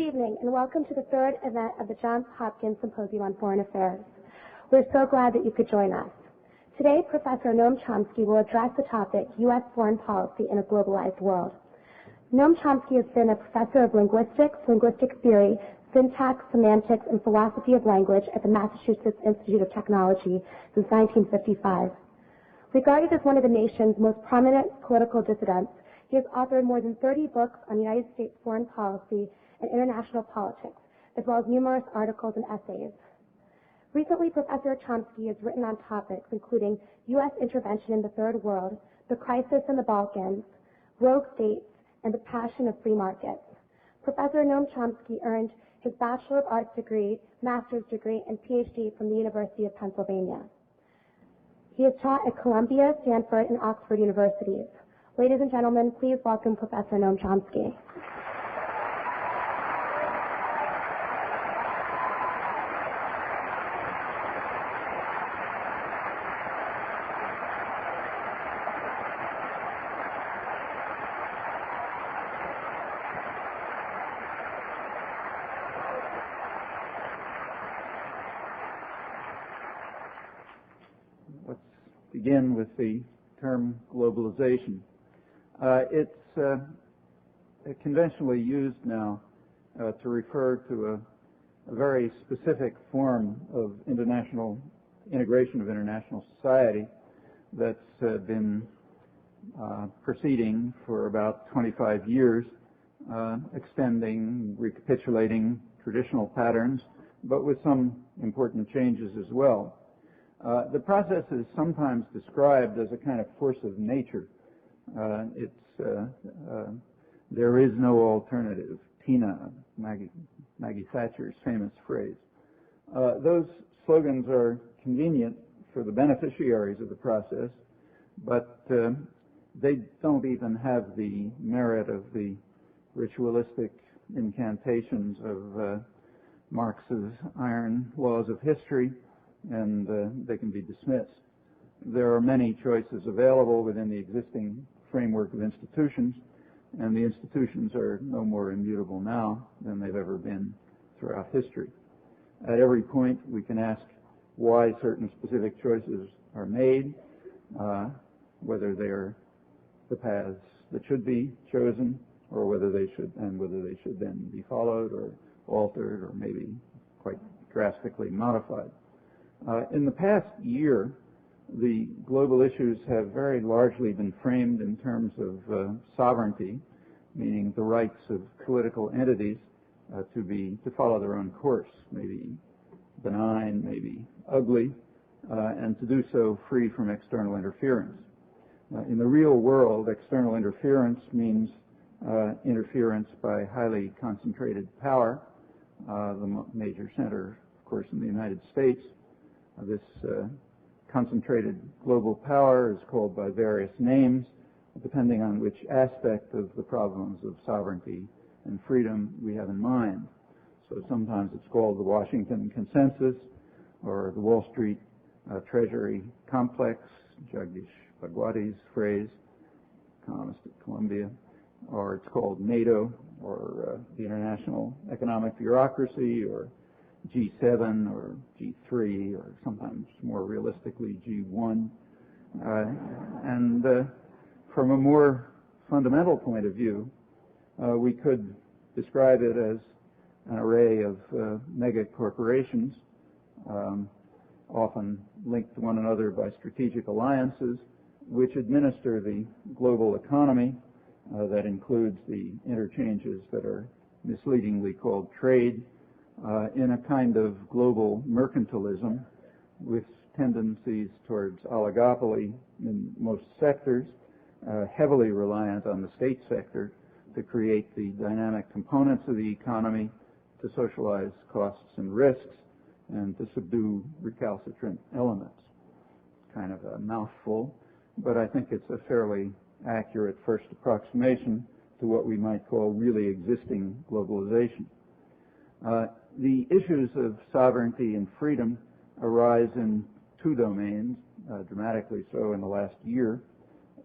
Good evening, and welcome to the third event of the Johns Hopkins Symposium on Foreign Affairs. We're so glad that you could join us. Today, Professor Noam Chomsky will address the topic, U.S. Foreign Policy in a Globalized World. Noam Chomsky has been a professor of linguistics, linguistic theory, syntax, semantics, and philosophy of language at the Massachusetts Institute of Technology since 1955. Regarded as one of the nation's most prominent political dissidents, he has authored more than 30 books on United States foreign policy and international politics, as well as numerous articles and essays. Recently, Professor Chomsky has written on topics including U.S. intervention in the Third World, the crisis in the Balkans, rogue states, and the passion of free markets. Professor Noam Chomsky earned his Bachelor of Arts degree, Master's degree, and PhD from the University of Pennsylvania. He has taught at Columbia, Stanford, and Oxford universities. Ladies and gentlemen, please welcome Professor Noam Chomsky. Let's begin with the term globalization. It's conventionally used now to refer to a very specific form of international integration of international society that's been proceeding for about 25 years, extending, recapitulating traditional patterns, but with some important changes as well. The process is sometimes described as a kind of force of nature. There is no alternative. Tina, Maggie Thatcher's famous phrase. Those slogans are convenient for the beneficiaries of the process, but they don't even have the merit of the ritualistic incantations of Marx's iron laws of history, and they can be dismissed. There are many choices available within the existing framework of institutions, and the institutions are no more immutable now than they've ever been throughout history. At every point, we can ask why certain specific choices are made, whether they're the paths that should be chosen, or whether they should then be followed or altered or maybe quite drastically modified. In the past year, the global issues have very largely been framed in terms of sovereignty, meaning the rights of political entities to follow their own course, maybe benign, maybe ugly, and to do so free from external interference. In the real world, external interference means interference by highly concentrated power, the major center, of course, in the United States. This concentrated global power is called by various names, depending on which aspect of the problems of sovereignty and freedom we have in mind. So sometimes it's called the Washington Consensus, or the Wall Street Treasury Complex, Jagdish Bhagwati's phrase, economist at Columbia, or it's called NATO, or the International Economic Bureaucracy, or G7 or G3, or sometimes more realistically G1. And from a more fundamental point of view, we could describe it as an array of mega corporations, often linked to one another by strategic alliances, which administer the global economy. That includes the interchanges that are misleadingly called trade, in a kind of global mercantilism with tendencies towards oligopoly in most sectors, heavily reliant on the state sector to create the dynamic components of the economy, to socialize costs and risks, and to subdue recalcitrant elements. Kind of a mouthful, but I think it's a fairly accurate first approximation to what we might call really existing globalization. The issues of sovereignty and freedom arise in two domains, dramatically so in the last year.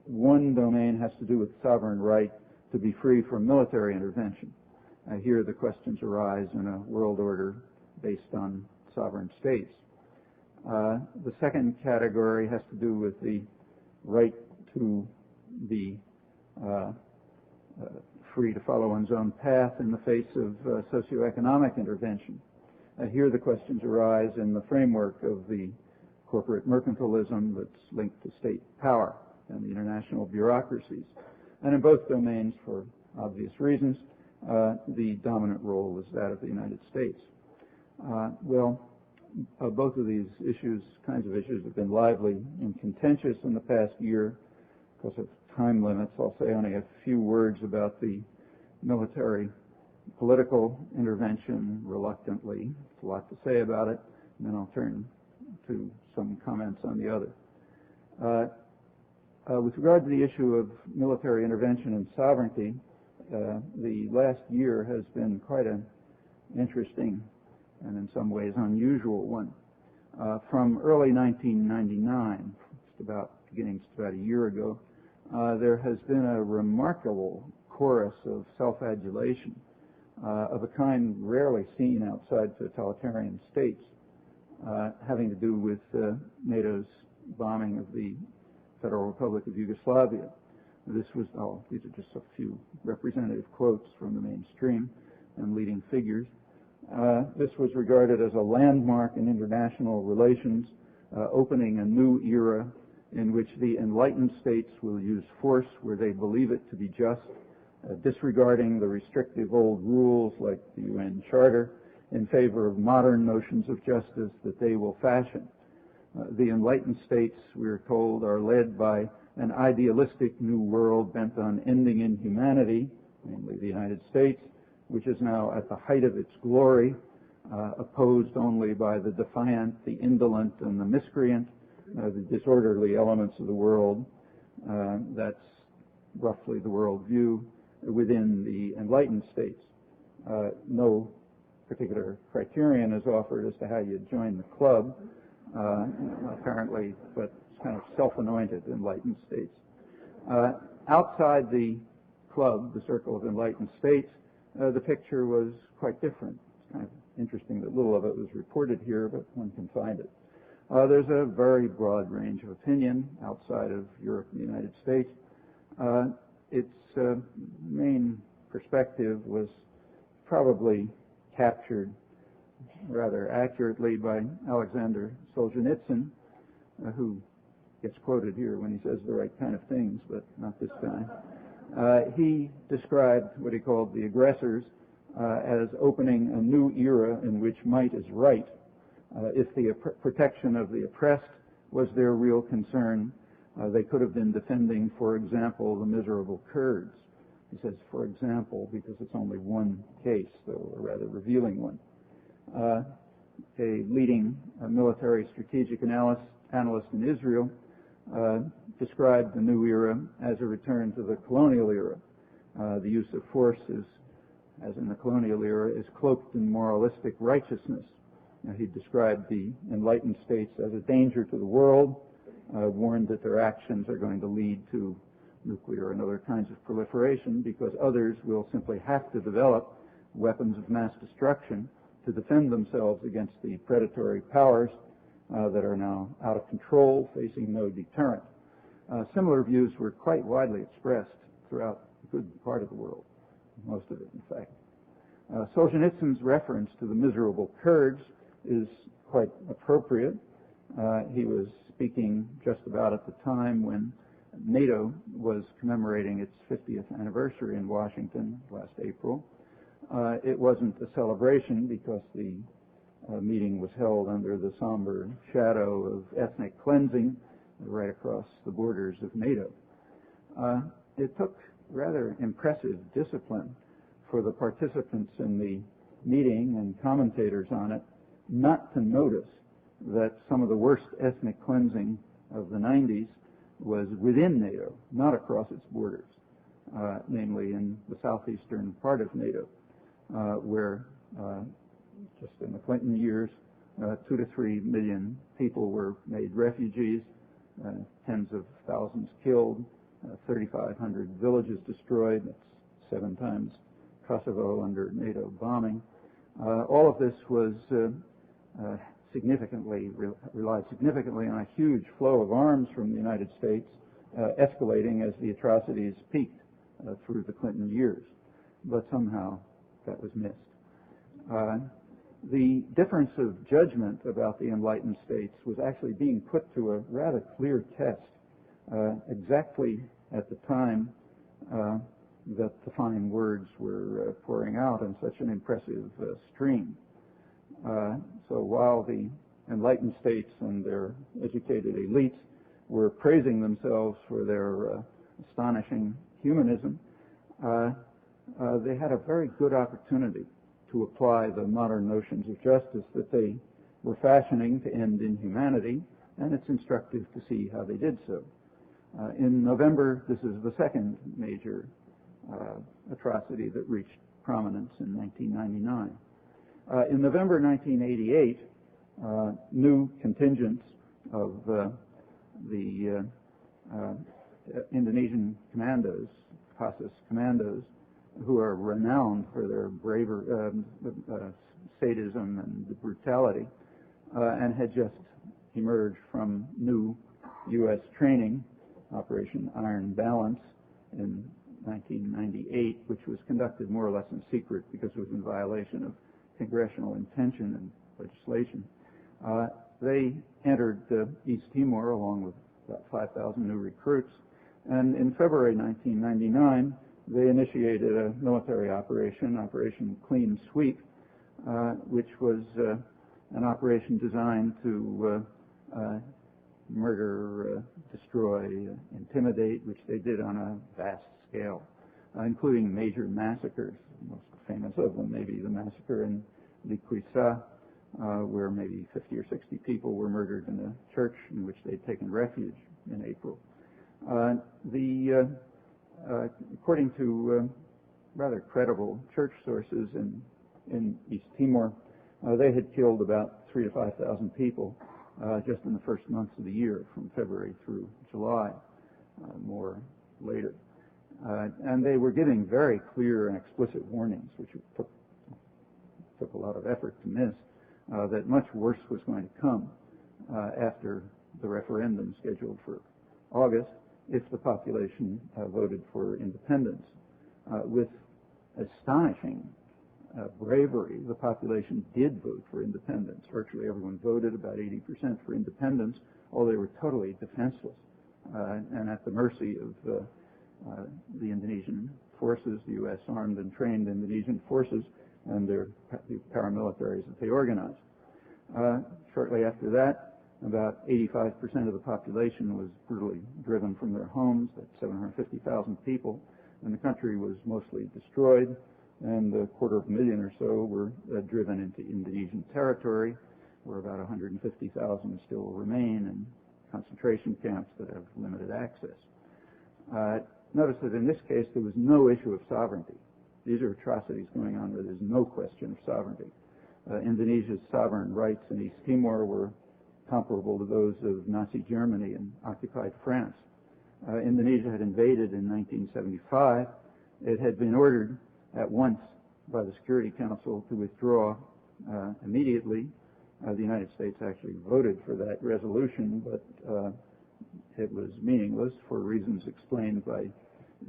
One domain has to do with sovereign right to be free from military intervention. Here the questions arise in a world order based on sovereign states. The second category has to do with the right to be free to follow one's own path in the face of socioeconomic intervention. Here the questions arise in the framework of the corporate mercantilism that's linked to state power and the international bureaucracies. And in both domains, for obvious reasons, the dominant role is that of the United States. Both of these kinds of issues have been lively and contentious in the past year. Because of time limits, I'll say only a few words about the military political intervention reluctantly. There's a lot to say about it, and then I'll turn to some comments on the other. With regard to the issue of military intervention and sovereignty, the last year has been quite an interesting and in some ways unusual one. From early 1999, beginning just about a year ago, there has been a remarkable chorus of self-adulation of a kind rarely seen outside totalitarian states, having to do with NATO's bombing of the Federal Republic of Yugoslavia. These are just a few representative quotes from the mainstream and leading figures. This was regarded as a landmark in international relations, opening a new era in which the enlightened states will use force where they believe it to be just, disregarding the restrictive old rules like the UN Charter in favor of modern notions of justice that they will fashion. The enlightened states, we're told, are led by an idealistic new world bent on ending inhumanity, namely the United States, which is now at the height of its glory, opposed only by the defiant, the indolent, and the miscreant, the disorderly elements of the world. That's roughly the worldview within the enlightened states. No particular criterion is offered as to how you join the club, apparently, but it's kind of self-anointed enlightened states. Outside the club, the circle of enlightened states, the picture was quite different. It's kind of interesting that little of it was reported here, but one can find it. There's a very broad range of opinion outside of Europe and the United States. Its main perspective was probably captured rather accurately by Alexander Solzhenitsyn, who gets quoted here when he says the right kind of things, but not this time. He described what he called the aggressors as opening a new era in which might is right. If the protection of the oppressed was their real concern, they could have been defending, for example, the miserable Kurds. He says, for example, because it's only one case, though a rather revealing one. A leading military strategic analyst in Israel described the new era as a return to the colonial era. The use of force is, as in the colonial era, is cloaked in moralistic righteousness. He described the enlightened states as a danger to the world, warned that their actions are going to lead to nuclear and other kinds of proliferation because others will simply have to develop weapons of mass destruction to defend themselves against the predatory powers that are now out of control, facing no deterrent. Similar views were quite widely expressed throughout a good part of the world, most of it, in fact. Solzhenitsyn's reference to the miserable Kurds is quite appropriate. He was speaking just about at the time when NATO was commemorating its 50th anniversary in Washington last April. It wasn't a celebration because the meeting was held under the somber shadow of ethnic cleansing right across the borders of NATO. It took rather impressive discipline for the participants in the meeting and commentators on it not to notice that some of the worst ethnic cleansing of the 90s was within NATO, not across its borders, namely in the southeastern part of NATO, where just in the Clinton years, 2 to 3 million people were made refugees, tens of thousands killed, 3,500 villages destroyed. That's 7 times Kosovo under NATO bombing. All of this was relied significantly on a huge flow of arms from the United States, escalating as the atrocities peaked through the Clinton years. But somehow that was missed. The difference of judgment about the enlightened states was actually being put to a rather clear test exactly at the time that the fine words were pouring out in such an impressive stream. So while the enlightened states and their educated elites were praising themselves for their astonishing humanism, they had a very good opportunity to apply the modern notions of justice that they were fashioning to end inhumanity, and it's instructive to see how they did so. In November, this is the second major atrocity that reached prominence in 1999. In November 1988, new contingents of the Indonesian commandos, CASAS commandos, who are renowned for their sadism and brutality, and had just emerged from new U.S. training, Operation Iron Balance, in 1998, which was conducted more or less in secret because it was in violation of congressional intention and legislation. They entered East Timor along with about 5,000 new recruits, and in February 1999, they initiated a military operation, Operation Clean Sweep, which was an operation designed to murder, destroy, intimidate, which they did on a vast scale, including major massacres. The most famous of them may be the massacre in Liquisa, where maybe 50 or 60 people were murdered in a church in which they'd taken refuge in April. According to rather credible church sources in East Timor, they had killed about 3,000 to 5,000 people just in the first months of the year, from February through July, more later. And they were giving very clear and explicit warnings, which took a lot of effort to miss, that much worse was going to come after the referendum scheduled for August if the population voted for independence. With astonishing bravery, the population did vote for independence. Virtually everyone voted, about 80% for independence, although they were totally defenseless and at the mercy of the Indonesian forces, the U.S. armed and trained Indonesian forces, and the paramilitaries that they organized. Shortly after that, about 85% of the population was brutally driven from their homes. That's 750,000 people, and the country was mostly destroyed, and 250,000 or so were driven into Indonesian territory, where about 150,000 still remain in concentration camps that have limited access. Notice that in this case there was no issue of sovereignty. These are atrocities going on where there's no question of sovereignty. Indonesia's sovereign rights in East Timor were comparable to those of Nazi Germany and occupied France. Indonesia had invaded in 1975. It had been ordered at once by the Security Council to withdraw immediately. The United States actually voted for that resolution, but it was meaningless for reasons explained by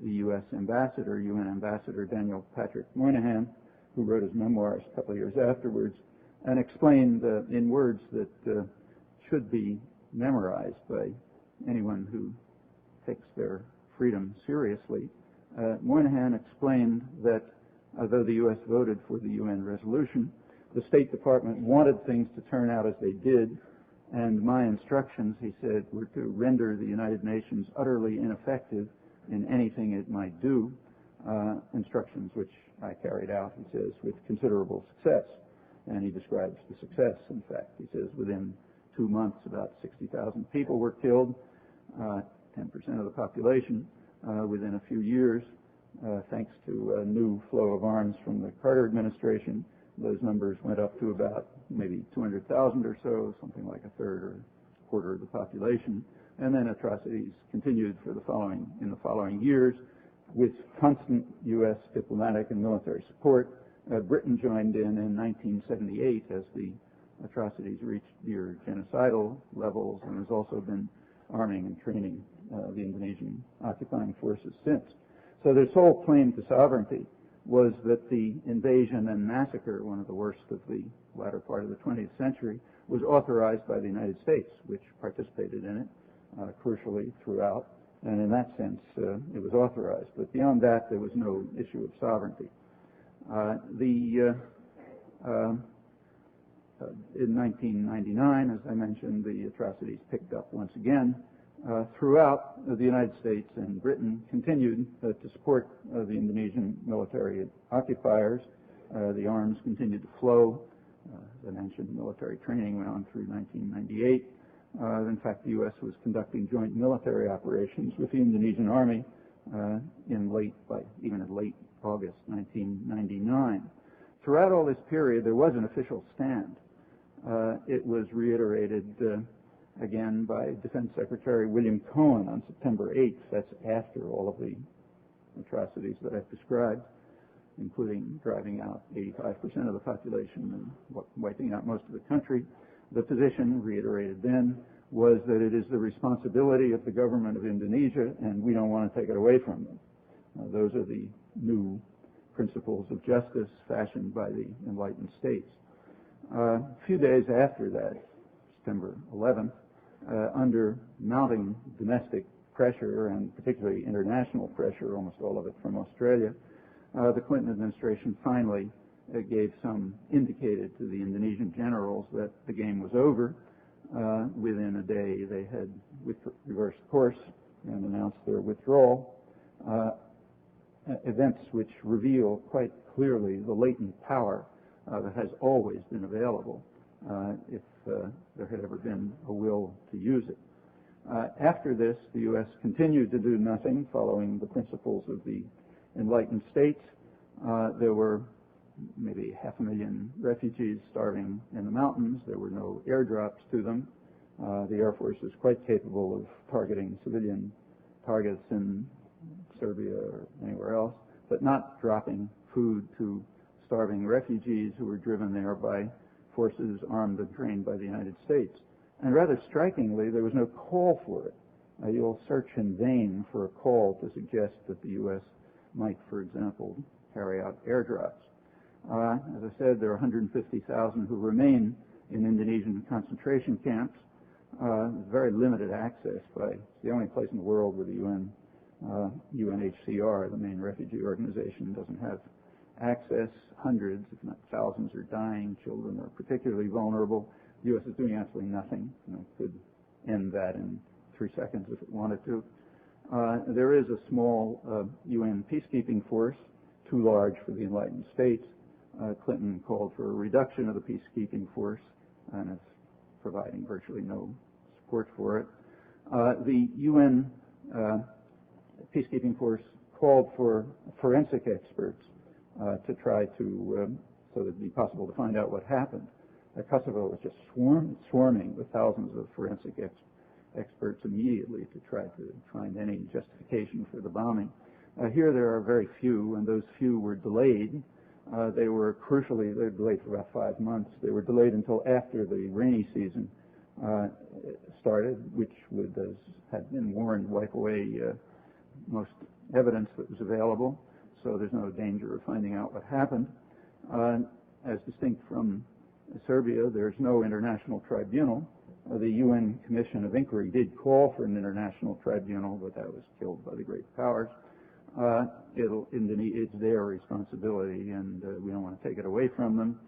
the U.S. ambassador, UN Ambassador Daniel Patrick Moynihan, who wrote his memoirs a couple of years afterwards, and explained in words that should be memorized by anyone who takes their freedom seriously. Moynihan explained that although the U.S. voted for the UN resolution, the State Department wanted things to turn out as they did, and my instructions, he said, were to render the United Nations utterly ineffective in anything it might do, instructions which I carried out, he says, with considerable success. And he describes the success, in fact. He says within 2 months about 60,000 people were killed, 10% of the population. Within a few years, thanks to a new flow of arms from the Carter administration, those numbers went up to about maybe 200,000 or so, something like a third or a quarter of the population. And then atrocities continued in the following years. With constant U.S. diplomatic and military support, Britain joined in 1978 as the atrocities reached near genocidal levels, and has also been arming and training the Indonesian occupying forces since. So their sole claim to sovereignty was that the invasion and massacre, one of the worst of the latter part of the 20th century, was authorized by the United States, which participated in it crucially throughout. And in that sense, it was authorized. But beyond that, there was no issue of sovereignty. In 1999, as I mentioned, the atrocities picked up once again. Throughout, the United States and Britain continued to support the Indonesian military occupiers. The arms continued to flow. As I mentioned, military training went on through 1998. In fact, the U.S. was conducting joint military operations with the Indonesian Army even in late August 1999. Throughout all this period, there was an official stand. It was reiterated again by Defense Secretary William Cohen on September 8th. That's after all of the atrocities that I've described, including driving out 85% of the population and wiping out most of the country. The position, reiterated then, was that it is the responsibility of the government of Indonesia, and we don't want to take it away from them. Those are the new principles of justice fashioned by the enlightened states. A few days after that, September 11th, under mounting domestic pressure and particularly international pressure, almost all of it from Australia, the Clinton administration finally indicated to the Indonesian generals that the game was over. Within a day, they had reversed course and announced their withdrawal. Events which reveal quite clearly the latent power that has always been available if there had ever been a will to use it. After this, the U.S. continued to do nothing, following the principles of the enlightened states. There were maybe 500,000 refugees starving in the mountains. There were no airdrops to them. The Air Force is quite capable of targeting civilian targets in Serbia or anywhere else, but not dropping food to starving refugees who were driven there by forces armed and trained by the United States. And rather strikingly, there was no call for it. You'll search in vain for a call to suggest that the U.S. might, for example, carry out airdrops. As I said, there are 150,000 who remain in Indonesian concentration camps. Very limited access it's the only place in the world where the UNHCR, the main refugee organization, doesn't have access. Hundreds, if not thousands, are dying. Children are particularly vulnerable. The U.S. is doing absolutely nothing. Could end that in 3 seconds if it wanted to. There is a small UN peacekeeping force, too large for the enlightened states. Clinton called for a reduction of the peacekeeping force and is providing virtually no support for it. The UN peacekeeping force called for forensic experts to try to, so that it would be possible to find out what happened. Kosovo was just swarming with thousands of forensic experts immediately to try to find any justification for the bombing. Here there are very few, and those few were delayed. They were delayed for about 5 months. They were delayed until after the rainy season started, which would, as had been warned, wipe away most evidence that was available. So there's no danger of finding out what happened. As distinct from Serbia, there's no international tribunal. The UN Commission of Inquiry did call for an international tribunal, but that was killed by the great powers. It's their responsibility, and we don't want to take it away from them,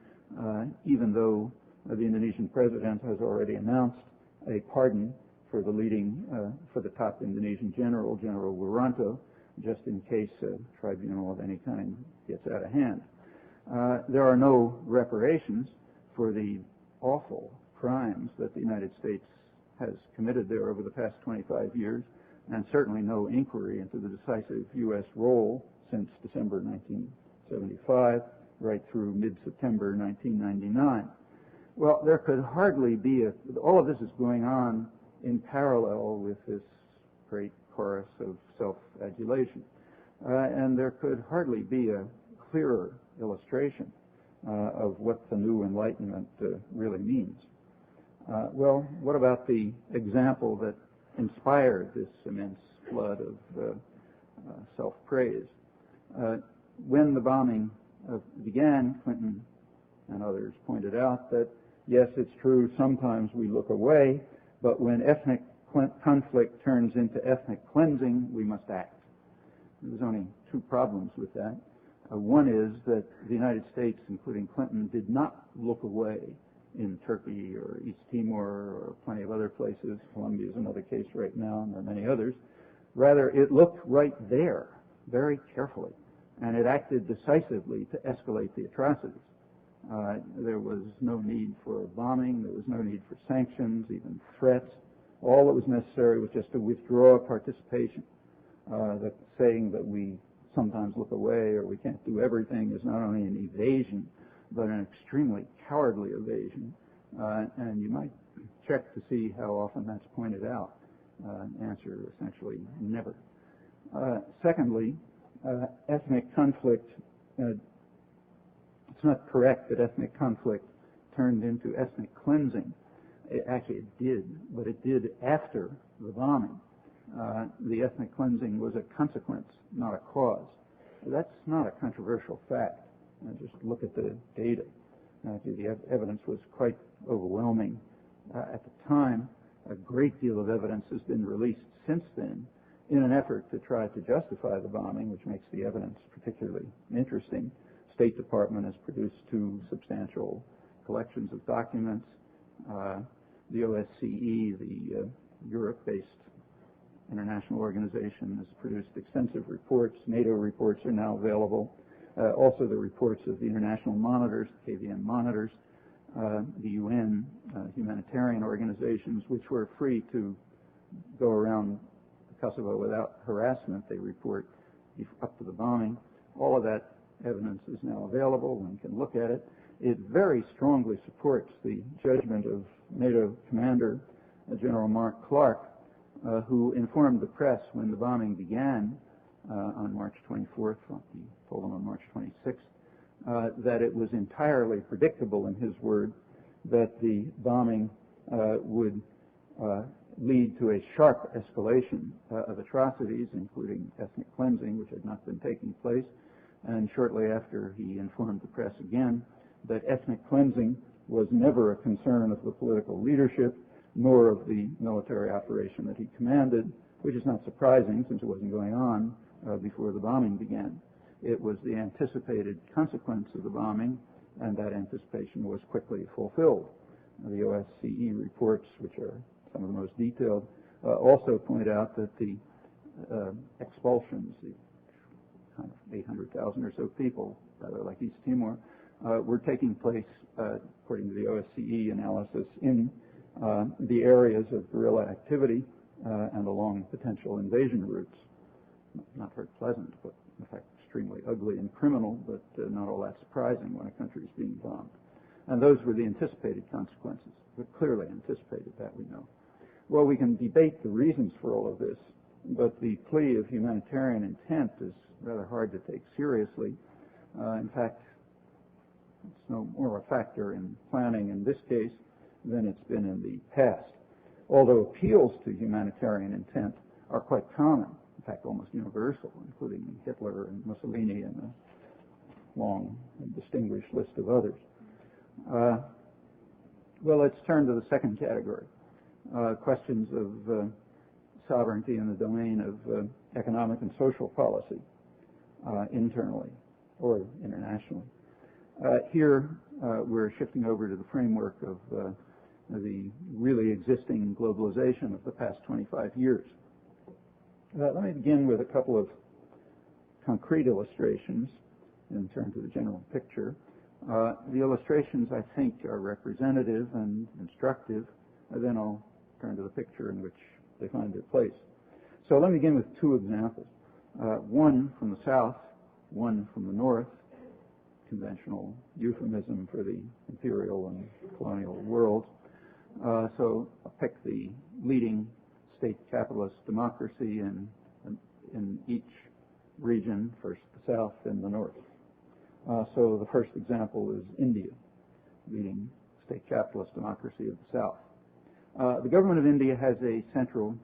even though the Indonesian president has already announced a pardon for the top Indonesian general, General Wiranto, just in case a tribunal of any kind gets out of hand. There are no reparations for the awful crimes that the United States has committed there over the past 25 years, and certainly no inquiry into the decisive U.S. role since December 1975, right through mid-September 1999. Well, there could hardly be all of this is going on in parallel with this great chorus of self-adulation. and there could hardly be a clearer illustration of what the new Enlightenment really means. Well, what about the example that inspired this immense flood of self-praise? When the bombing began, Clinton and others pointed out that, yes, it's true, sometimes we look away, but when ethnic conflict turns into ethnic cleansing, we must act. There's only two problems with that. One is that the United States, including Clinton, did not look away in Turkey or East Timor or plenty of other places. Colombia is another case right now, and there are many others. Rather, it looked right there very carefully, and it acted decisively to escalate the atrocities. There was no need for bombing. There was no need for sanctions, even threats. All that was necessary was just to withdraw participation. That saying that we sometimes look away or we can't do everything is not only an evasion, but an extremely cowardly evasion. And you might check to see how often that's pointed out. Answer, essentially, never. Secondly, ethnic conflict, it's not correct that ethnic conflict turned into ethnic cleansing. Actually, it did, but it did after the bombing. The ethnic cleansing was a consequence, not a cause. That's not a controversial fact. Just look at the data. The evidence was quite overwhelming at the time. A great deal of evidence has been released since then in an effort to try to justify the bombing, which makes the evidence particularly interesting. State Department has produced two substantial collections of documents. The OSCE, the Europe-based international organization, has produced extensive reports. NATO reports are now available. Also the reports of the international monitors, KVN monitors, the UN humanitarian organizations, which were free to go around Kosovo without harassment. They report up to the bombing. All of that evidence is now available. One can look at it. It very strongly supports the judgment of NATO commander General Mark Clark, who informed the press when the bombing began on March 24th, he told them on March 26th, that it was entirely predictable, in his word, that the bombing would lead to a sharp escalation of atrocities, including ethnic cleansing, which had not been taking place. And shortly after, he informed the press again that ethnic cleansing was never a concern of the political leadership, nor of the military operation that he commanded, which is not surprising since it wasn't going on before the bombing began. It was the anticipated consequence of the bombing, and that anticipation was quickly fulfilled. The OSCE reports, which are some of the most detailed, also point out that the expulsions, the kind of 800,000 or so people, rather like East Timor, were taking place, according to the OSCE analysis, in the areas of guerrilla activity and along potential invasion routes. Not very pleasant, but in fact extremely ugly and criminal, but not all that surprising when a country is being bombed. And those were the anticipated consequences. But clearly anticipated, that we know. Well, we can debate the reasons for all of this, but the plea of humanitarian intent is rather hard to take seriously. In fact, it's no more a factor in planning in this case than it's been in the past. Although appeals to humanitarian intent are quite common, in fact almost universal, including Hitler and Mussolini and a long and distinguished list of others. Well, let's turn to the second category, questions of sovereignty in the domain of economic and social policy, internally or internationally. Here, we're shifting over to the framework of the really existing globalization of the past 25 years. Let me begin with a couple of concrete illustrations and turn to the general picture. The illustrations, I think, are representative and instructive, and then I'll turn to the picture in which they find their place. So let me begin with two examples, one from the South, one from the North, conventional euphemism for the imperial and colonial world. So I'll pick the leading state capitalist democracy in each region, first the south, then the north. So the first example is India, leading state capitalist democracy of the south. The government of India has a central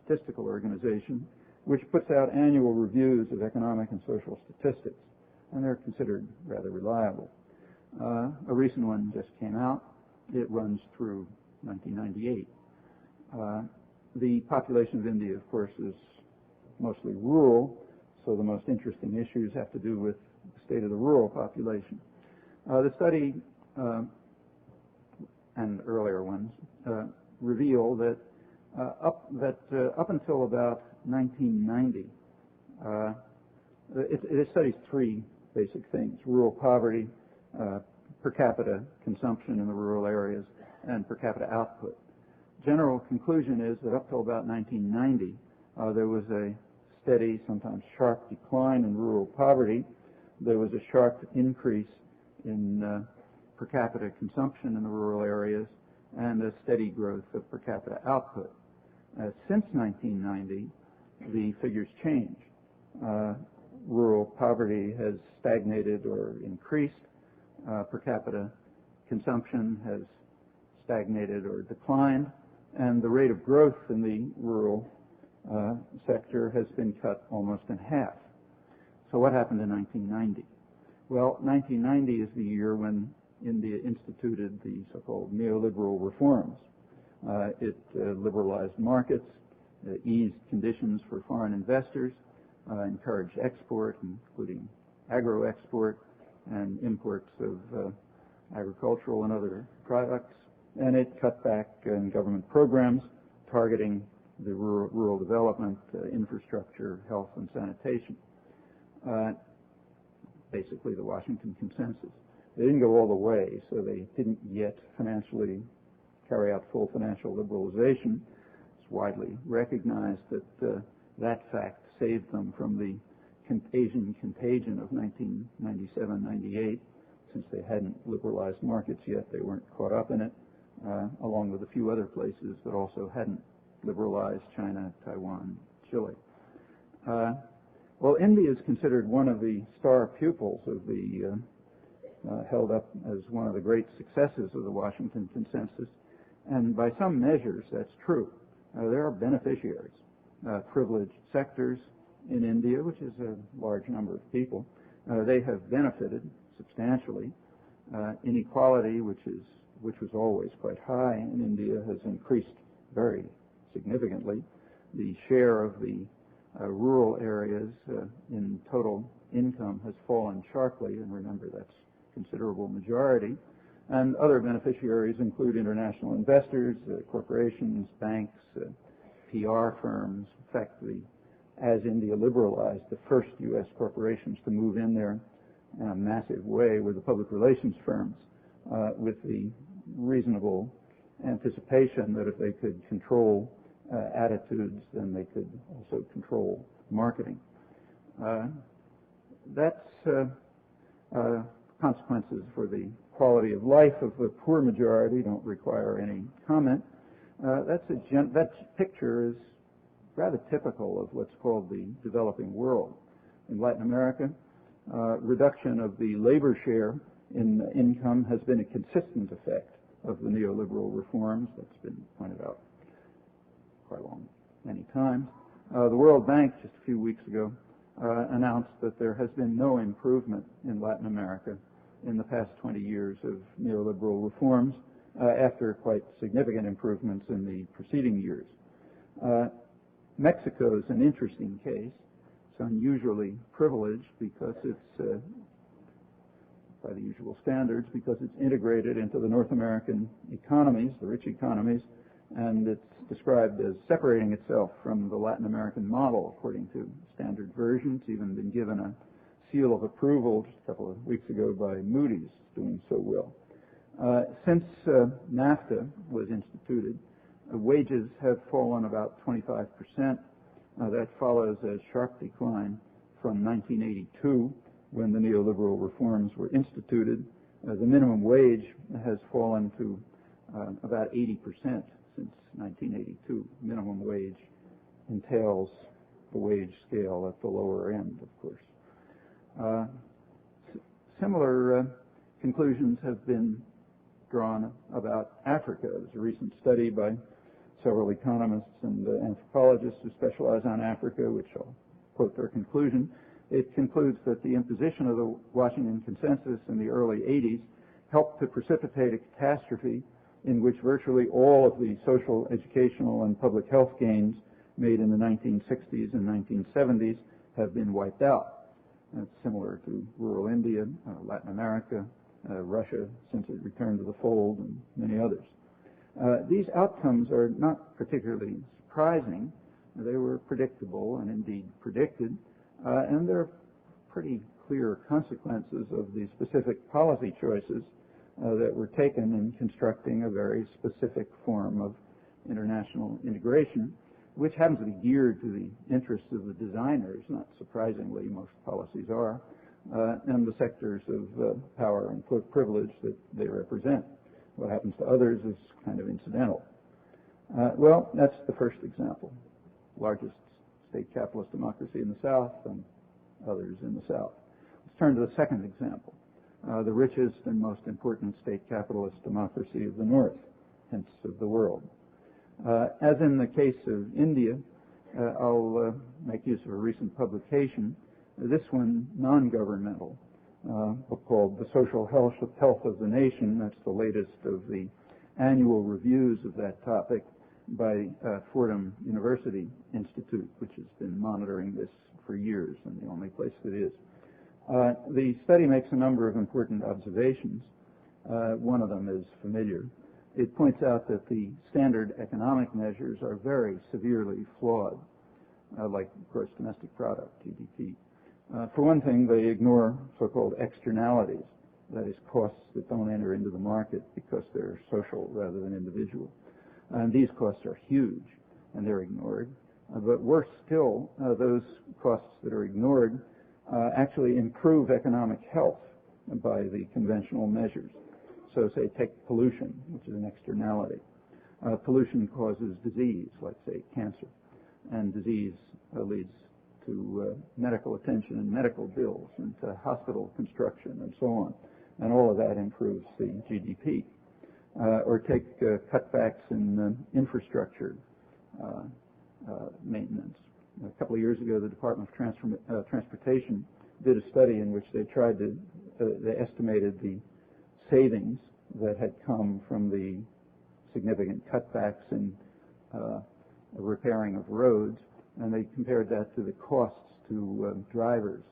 statistical organization which puts out annual reviews of economic and social statistics, and they're considered rather reliable. A recent one just came out. It runs through 1998. The population of India, of course, is mostly rural, so the most interesting issues have to do with the state of the rural population. The study and earlier ones reveal that up until about 1990, it studies three basic things: rural poverty, per capita consumption in the rural areas, and per capita output. General conclusion is that up till about 1990, there was a steady, sometimes sharp decline in rural poverty. There was a sharp increase in per capita consumption in the rural areas, and a steady growth of per capita output. Since 1990, the figures change. Rural poverty has stagnated or increased. Per capita consumption has stagnated or declined, and the rate of growth in the rural sector has been cut almost in half. So what happened in 1990? Well, 1990 is the year when India instituted the so-called neoliberal reforms. It liberalized markets, eased conditions for foreign investors, encouraged export, including agro-export and imports of agricultural and other products, and it cut back in government programs targeting the rural development, infrastructure, health, and sanitation. Basically the Washington Consensus. They didn't go all the way, so they didn't yet financially carry out full financial liberalization. It's widely recognized that that fact saved them from the Asian contagion of 1997-98. Since they hadn't liberalized markets yet, they weren't caught up in it, along with a few other places that also hadn't liberalized: China, Taiwan, Chile. Well, India is considered one of the star pupils of the, held up as one of the great successes of the Washington Consensus, and by some measures that's true. There are beneficiaries, privileged sectors in India, which is a large number of people. They have benefited substantially. Inequality, which was always quite high in India, has increased very significantly. The share of the rural areas in total income has fallen sharply, and remember that's a considerable majority. And other beneficiaries include international investors, corporations, banks, PR firms. In fact, as India liberalized, the first U.S. corporations to move in there in a massive way were the public relations firms, with the reasonable anticipation that if they could control attitudes, then they could also control marketing. That's consequences for the quality of life of the poor majority don't require any comment. That picture is rather typical of what's called the developing world. In Latin America, reduction of the labor share in income has been a consistent effect of the neoliberal reforms. That's been pointed out quite many times. The World Bank, just a few weeks ago, announced that there has been no improvement in Latin America in the past 20 years of neoliberal reforms, after quite significant improvements in the preceding years. Mexico is an interesting case. It's unusually privileged because it's, by the usual standards, because it's integrated into the North American economies, the rich economies, and it's described as separating itself from the Latin American model, according to standard versions. It's even been given a seal of approval just a couple of weeks ago by Moody's, doing so well. Since NAFTA was instituted, wages have fallen about 25%. That follows a sharp decline from 1982, when the neoliberal reforms were instituted. The minimum wage has fallen to about 80% since 1982. Minimum wage entails the wage scale at the lower end, of course. Similar conclusions have been drawn about Africa. There's a recent study by several economists and anthropologists who specialize on Africa, which I'll quote their conclusion. It concludes that the imposition of the Washington Consensus in the early 80s helped to precipitate a catastrophe in which virtually all of the social, educational, and public health gains made in the 1960s and 1970s have been wiped out. That's similar to rural India, Latin America, Russia, since it returned to the fold, and many others. These outcomes are not particularly surprising. They were predictable and indeed predicted, and they're pretty clear consequences of the specific policy choices that were taken in constructing a very specific form of international integration, which happens to be geared to the interests of the designers, not surprisingly, most policies are, and the sectors of power and privilege that they represent. What happens to others is kind of incidental. Well, that's the first example. Largest state capitalist democracy in the South and others in the South. Let's turn to the second example. The richest and most important state capitalist democracy of the North, hence of the world. As in the case of India, I'll make use of a recent publication, this one non-governmental, called The Social Health of the Nation. That's the latest of the annual reviews of that topic by Fordham University Institute, which has been monitoring this for years and the only place that is. The study makes a number of important observations. One of them is familiar. It points out that the standard economic measures are very severely flawed, like gross domestic product, GDP. For one thing, they ignore so-called externalities, that is, costs that don't enter into the market because they're social rather than individual. And these costs are huge, and they're ignored. But worse still, those costs that are ignored actually improve economic health by the conventional measures. So say take pollution, which is an externality. Pollution causes disease, like say cancer, and disease leads to medical attention and medical bills and to hospital construction and so on. And all of that improves the GDP. Or take cutbacks in infrastructure maintenance. A couple of years ago, the Department of Transportation did a study in which they tried to, they estimated the savings that had come from the significant cutbacks in repairing of roads, and they compared that to the costs to drivers,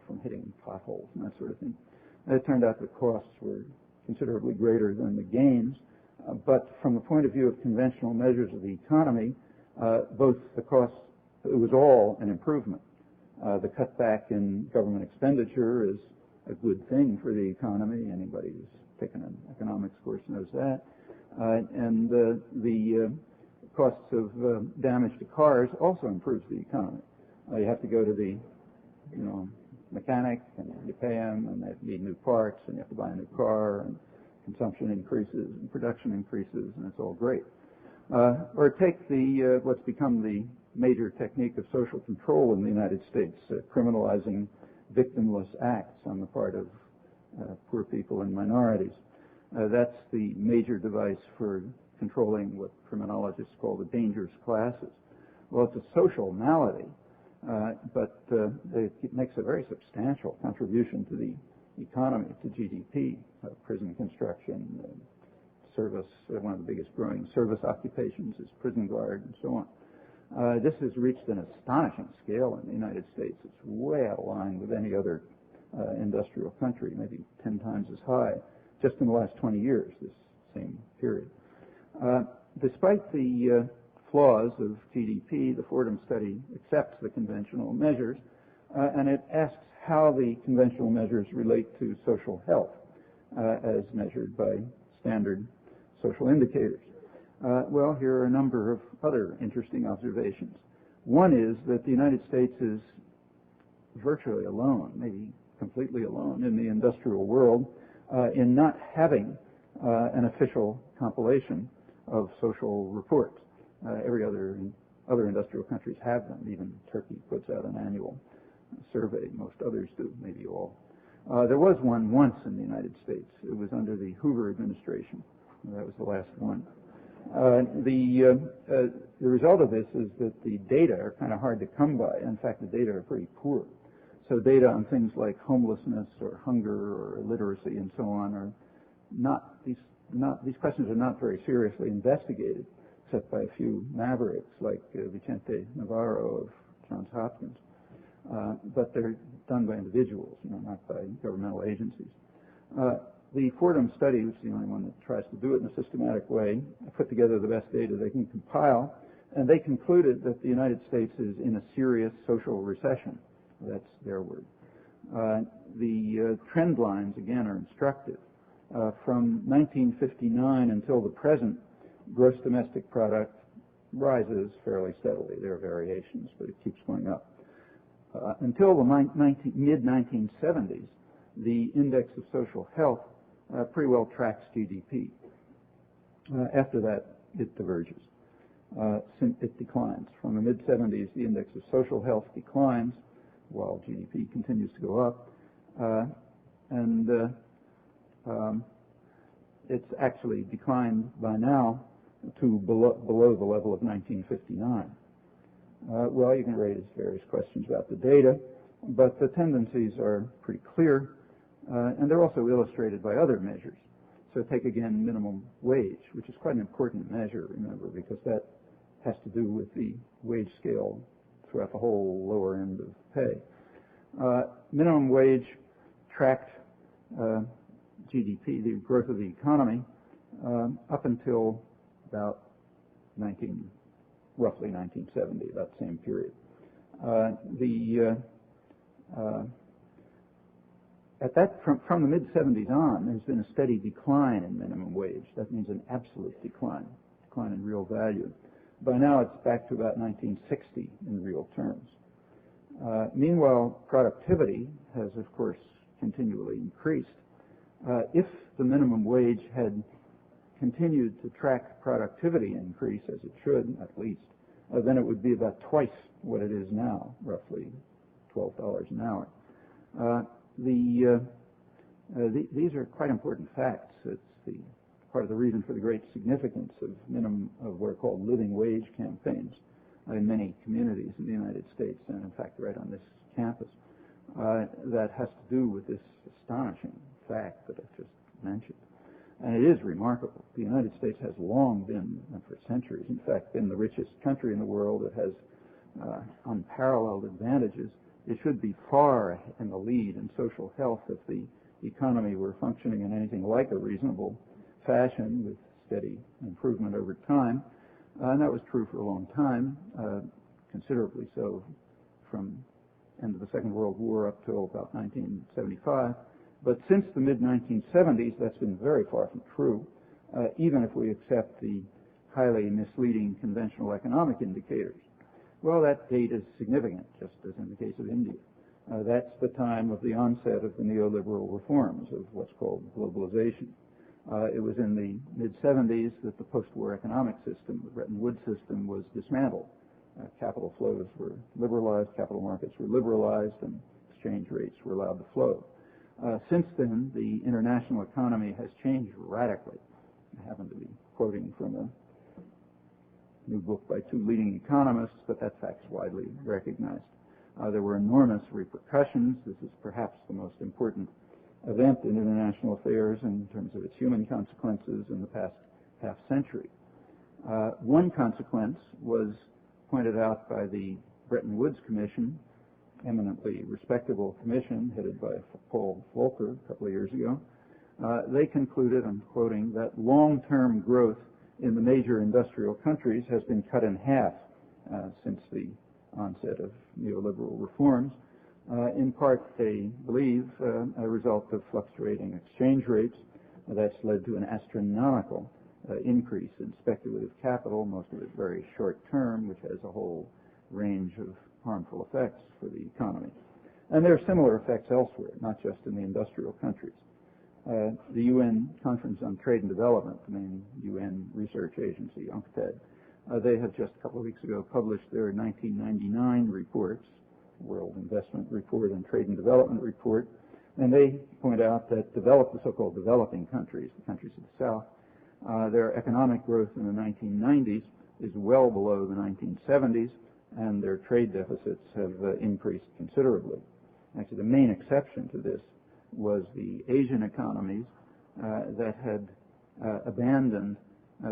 from hitting potholes and that sort of thing. And it turned out the costs were considerably greater than the gains, but from the point of view of conventional measures of the economy, both the costs, it was all an improvement. The cutback in government expenditure is a good thing for the economy. Anybody who's taken an economics course knows that. And the costs of damage to cars also improves the economy. You have to go to the, mechanic, and you pay them, and they need new parts, and you have to buy a new car, and consumption increases, and production increases, and it's all great. Or take the what's become the major technique of social control in the United States, criminalizing victimless acts on the part of poor people and minorities. That's the major device for controlling what criminologists call the dangerous classes. Well, it's a social malady, but it makes a very substantial contribution to the economy, to GDP, prison construction, service. One of the biggest growing service occupations is prison guard and so on. This has reached an astonishing scale in the United States. It's way out of line with any other industrial country, maybe 10 times as high, just in the last 20 years, this same period. Despite the flaws of GDP, the Fordham study accepts the conventional measures, and it asks how the conventional measures relate to social health as measured by standard social indicators. Well, here are a number of other interesting observations. One is that the United States is virtually alone, maybe completely alone in the industrial world in not having an official compilation of social reports. Every other Other industrial countries have them. Even Turkey puts out an annual survey. Most others do, maybe all. There was one once in the United States. It was under the Hoover administration. That was the last one. The result of this is that the data are kind of hard to come by. In fact, the data are pretty poor. So data on things like homelessness or hunger or illiteracy and so on are these questions are not very seriously investigated, except by a few mavericks like Vicente Navarro of Johns Hopkins. But they're done by individuals, not by governmental agencies. The Fordham study, which is the only one that tries to do it in a systematic way, put together the best data they can compile, and they concluded that the United States is in a serious social recession. That's their word. The trend lines, again, are instructive. From 1959 until the present, gross domestic product rises fairly steadily. There are variations, but it keeps going up. Until the mid-1970s, the index of social health pretty well tracks GDP. After that, it diverges. It declines. From the mid-70s, the index of social health declines while GDP continues to go up. It's actually declined by now to below the level of 1959. Well, you can raise various questions about the data, but the tendencies are pretty clear, and they're also illustrated by other measures. So take again minimum wage, which is quite an important measure, remember, because that has to do with the wage scale throughout the whole lower end of pay. Minimum wage tracked GDP, the growth of the economy, up until about roughly 1970, that same period. From the mid-70s on, there's been a steady decline in minimum wage. That means an absolute decline in real value. By now, it's back to about 1960 in real terms. Meanwhile, productivity has, of course, continually increased. If the minimum wage had continued to track productivity increase, as it should, at least, then it would be about twice what it is now, roughly $12 an hour. These are quite important facts. It's part of the reason for the great significance of what are called living wage campaigns in many communities in the United States, and in fact right on this campus. That has to do with this astonishing fact that I've just mentioned. And it is remarkable. The United States has long been, and for centuries, in fact, been the richest country in the world. It has unparalleled advantages. It should be far in the lead in social health if the economy were functioning in anything like a reasonable fashion with steady improvement over time. And that was true for a long time, considerably so from the end of the Second World War up till about 1975. But since the mid-1970s, that's been very far from true, even if we accept the highly misleading conventional economic indicators. Well, that date is significant, just as in the case of India. That's the time of the onset of the neoliberal reforms of what's called globalization. It was in the mid-70s that the post-war economic system, the Bretton Woods system, was dismantled. Capital flows were liberalized, capital markets were liberalized, and exchange rates were allowed to flow. Since then, the international economy has changed radically. I happen to be quoting from a new book by two leading economists, but that fact's widely recognized. There were enormous repercussions. This is perhaps the most important event in international affairs in terms of its human consequences in the past half-century. One consequence was pointed out by the Bretton Woods Commission, eminently respectable commission headed by Paul Volcker a couple of years ago. They concluded, I'm quoting, that long-term growth in the major industrial countries has been cut in half since the onset of neoliberal reforms, in part, they believe, a result of fluctuating exchange rates. That's led to an astronomical increase in speculative capital, most of it very short-term, which has a whole range of harmful effects for the economy. And there are similar effects elsewhere, not just in the industrial countries. The UN Conference on Trade and Development, the main UN research agency, UNCTAD, They have just a couple of weeks ago published their 1999 reports, World Investment Report and Trade and Development Report, and they point out that the so-called developing countries, the countries of the South, their economic growth in the 1990s is well below the 1970s, and their trade deficits have increased considerably. Actually, the main exception to this was the Asian economies that had abandoned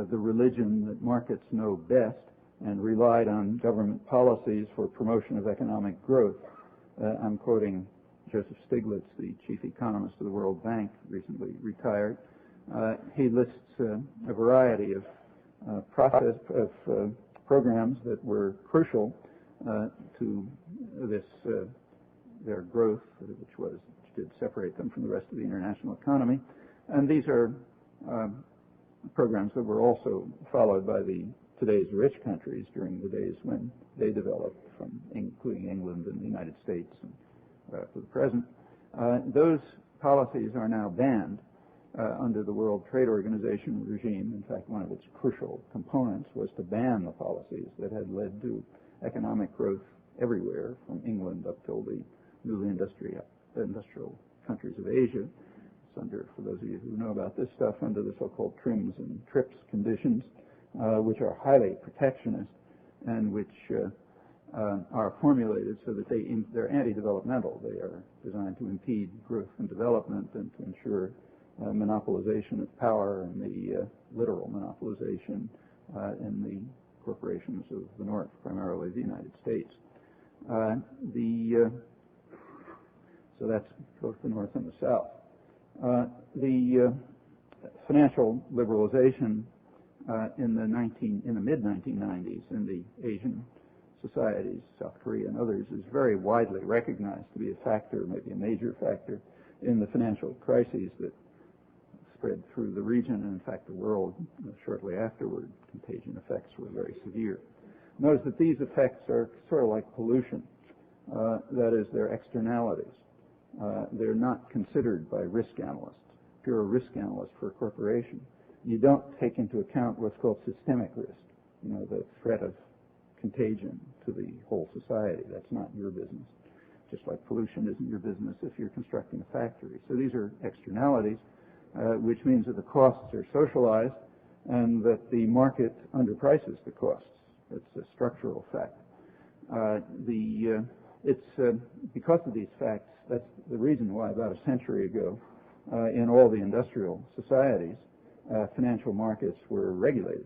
the religion that markets know best and relied on government policies for promotion of economic growth. I'm quoting Joseph Stiglitz, the chief economist of the World Bank, recently retired. He lists a variety of programs that were crucial to this their growth, which did separate them from the rest of the international economy. And these are programs that were also followed by today's rich countries during the days when they developed, including England and the United States and to the present. Those policies are now banned under the World Trade Organization regime. In fact, one of its crucial components was to ban the policies that had led to economic growth everywhere, from England up till the newly industrial countries of Asia. It's under, for those of you who know about this stuff, under the so-called TRIMS and TRIPS conditions, which are highly protectionist and which are formulated so that they're anti-developmental. They are designed to impede growth and development and to ensure monopolization of power and the literal monopolization in the corporations of the North, primarily the United States. So that's both the North and the South. The financial liberalization in the mid-1990s in the Asian societies, South Korea and others, is very widely recognized to be a factor, maybe a major factor, in the financial crises that spread through the region and, in fact, the world shortly afterward. Contagion effects were very severe. Notice that these effects are sort of like pollution. That is, they're externalities. They're not considered by risk analysts. If you're a risk analyst for a corporation, you don't take into account what's called systemic risk, the threat of contagion to the whole society. That's not your business. Just like pollution isn't your business if you're constructing a factory. So these are externalities, which means that the costs are socialized and that the market underprices the costs. It's a structural fact. Because of these facts, that's the reason why about a century ago, in all the industrial societies, financial markets were regulated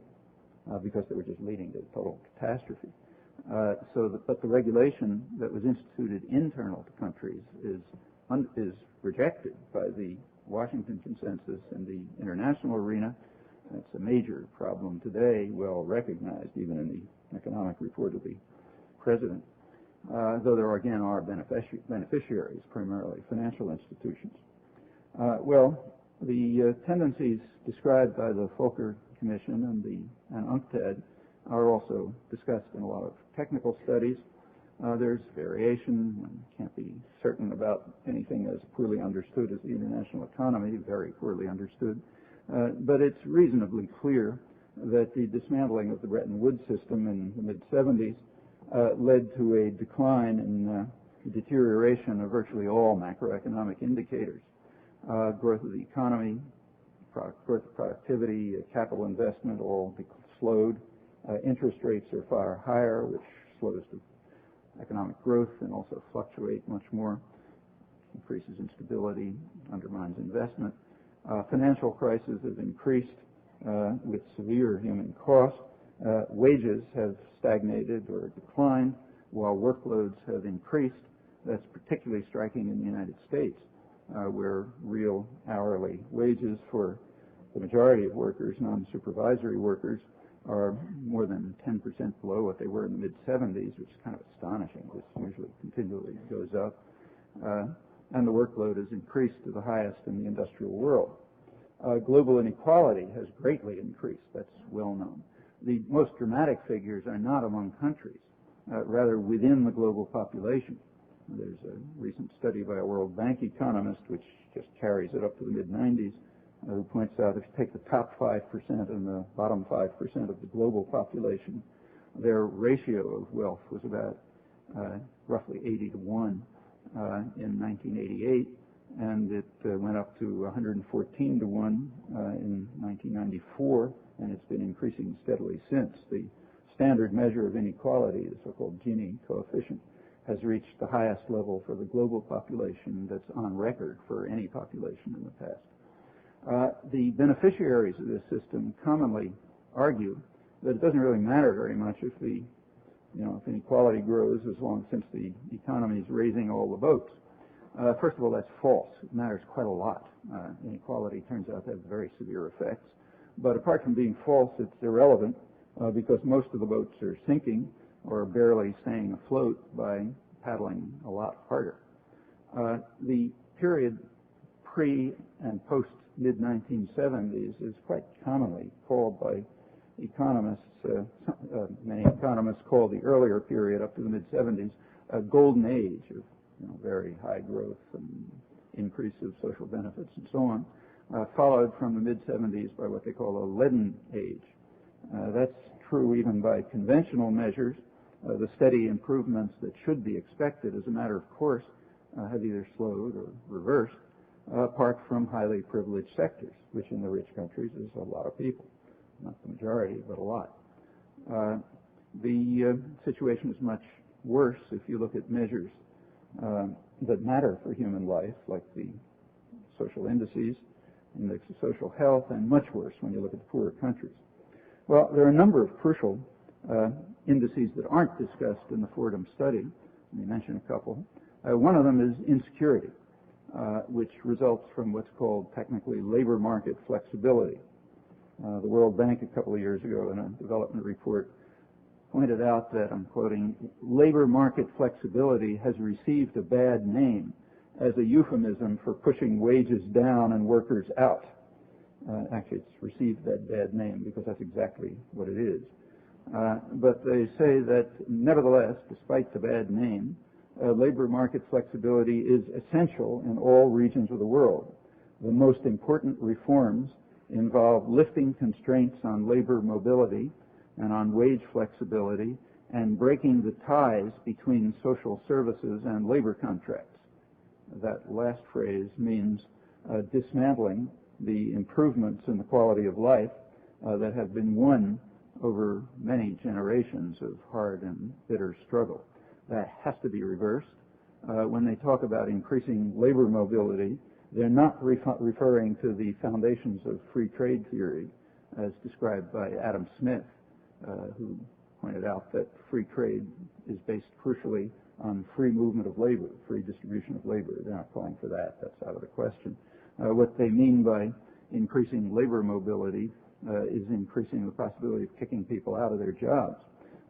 because they were just leading to total catastrophe. But the regulation that was instituted internal to countries is rejected by the Washington Consensus in the international arena. That's a major problem today, well recognized even in the economic report of the president, though there again are beneficiaries, primarily financial institutions. The tendencies described by the Volcker Commission and UNCTAD are also discussed in a lot of technical studies. There's variation. One can't be certain about anything as poorly understood as the international economy, very poorly understood. But it's reasonably clear that the dismantling of the Bretton Woods system in the mid-70s led to a decline in deterioration of virtually all macroeconomic indicators. Growth of the economy, growth of productivity, capital investment all slowed. Interest rates are far higher, which slows the economic growth and also fluctuate much more, increases instability, undermines investment. Financial crises have increased with severe human cost. Wages have stagnated or declined while workloads have increased. That's particularly striking in the United States, where real hourly wages for the majority of workers, non-supervisory workers, are more than 10% below what they were in the mid-70s, which is kind of astonishing. This usually continually goes up. And the workload has increased to the highest in the industrial world. Global inequality has greatly increased. That's well known. The most dramatic figures are not among countries, rather within the global population. There's a recent study by a World Bank economist, which just carries it up to the mid-90s, who points out if you take the top 5% and the bottom 5% of the global population, their ratio of wealth was about roughly 80 to 1 in 1988, and it went up to 114 to 1 in 1994, and it's been increasing steadily since. The standard measure of inequality, the so-called Gini coefficient, has reached the highest level for the global population that's on record for any population in the past. The beneficiaries of this system commonly argue that it doesn't really matter very much if if inequality grows since the economy is raising all the boats. First of all, that's false. It matters quite a lot. Inequality turns out to have very severe effects. But apart from being false, it's irrelevant because most of the boats are sinking or barely staying afloat by paddling a lot harder. The period pre and post mid-1970s is quite commonly called by economists, many economists call the earlier period up to the mid-70s a golden age of very high growth and increase of social benefits and so on, followed from the mid-70s by what they call a leaden age. That's true even by conventional measures. The steady improvements that should be expected as a matter of course have either slowed or reversed, apart from highly privileged sectors, which in the rich countries is a lot of people. Not the majority, but a lot. The situation is much worse if you look at measures that matter for human life, like the social indices, index of social health, and much worse when you look at the poorer countries. Well, there are a number of crucial indices that aren't discussed in the Fordham study. Let me mention a couple. One of them is insecurity, which results from what's called technically labor market flexibility. The World Bank a couple of years ago in a development report pointed out that, I'm quoting, labor market flexibility has received a bad name as a euphemism for pushing wages down and workers out. Actually, it's received that bad name because that's exactly what it is. But they say that nevertheless, despite the bad name, labor market flexibility is essential in all regions of the world. The most important reforms involve lifting constraints on labor mobility and on wage flexibility and breaking the ties between social services and labor contracts. That last phrase means dismantling the improvements in the quality of life that have been won over many generations of hard and bitter struggle. That has to be reversed. When they talk about increasing labor mobility, they're not referring to the foundations of free trade theory as described by Adam Smith, who pointed out that free trade is based crucially on free movement of labor, free distribution of labor. They're not calling for that. That's out of the question. What they mean by increasing labor mobility is increasing the possibility of kicking people out of their jobs.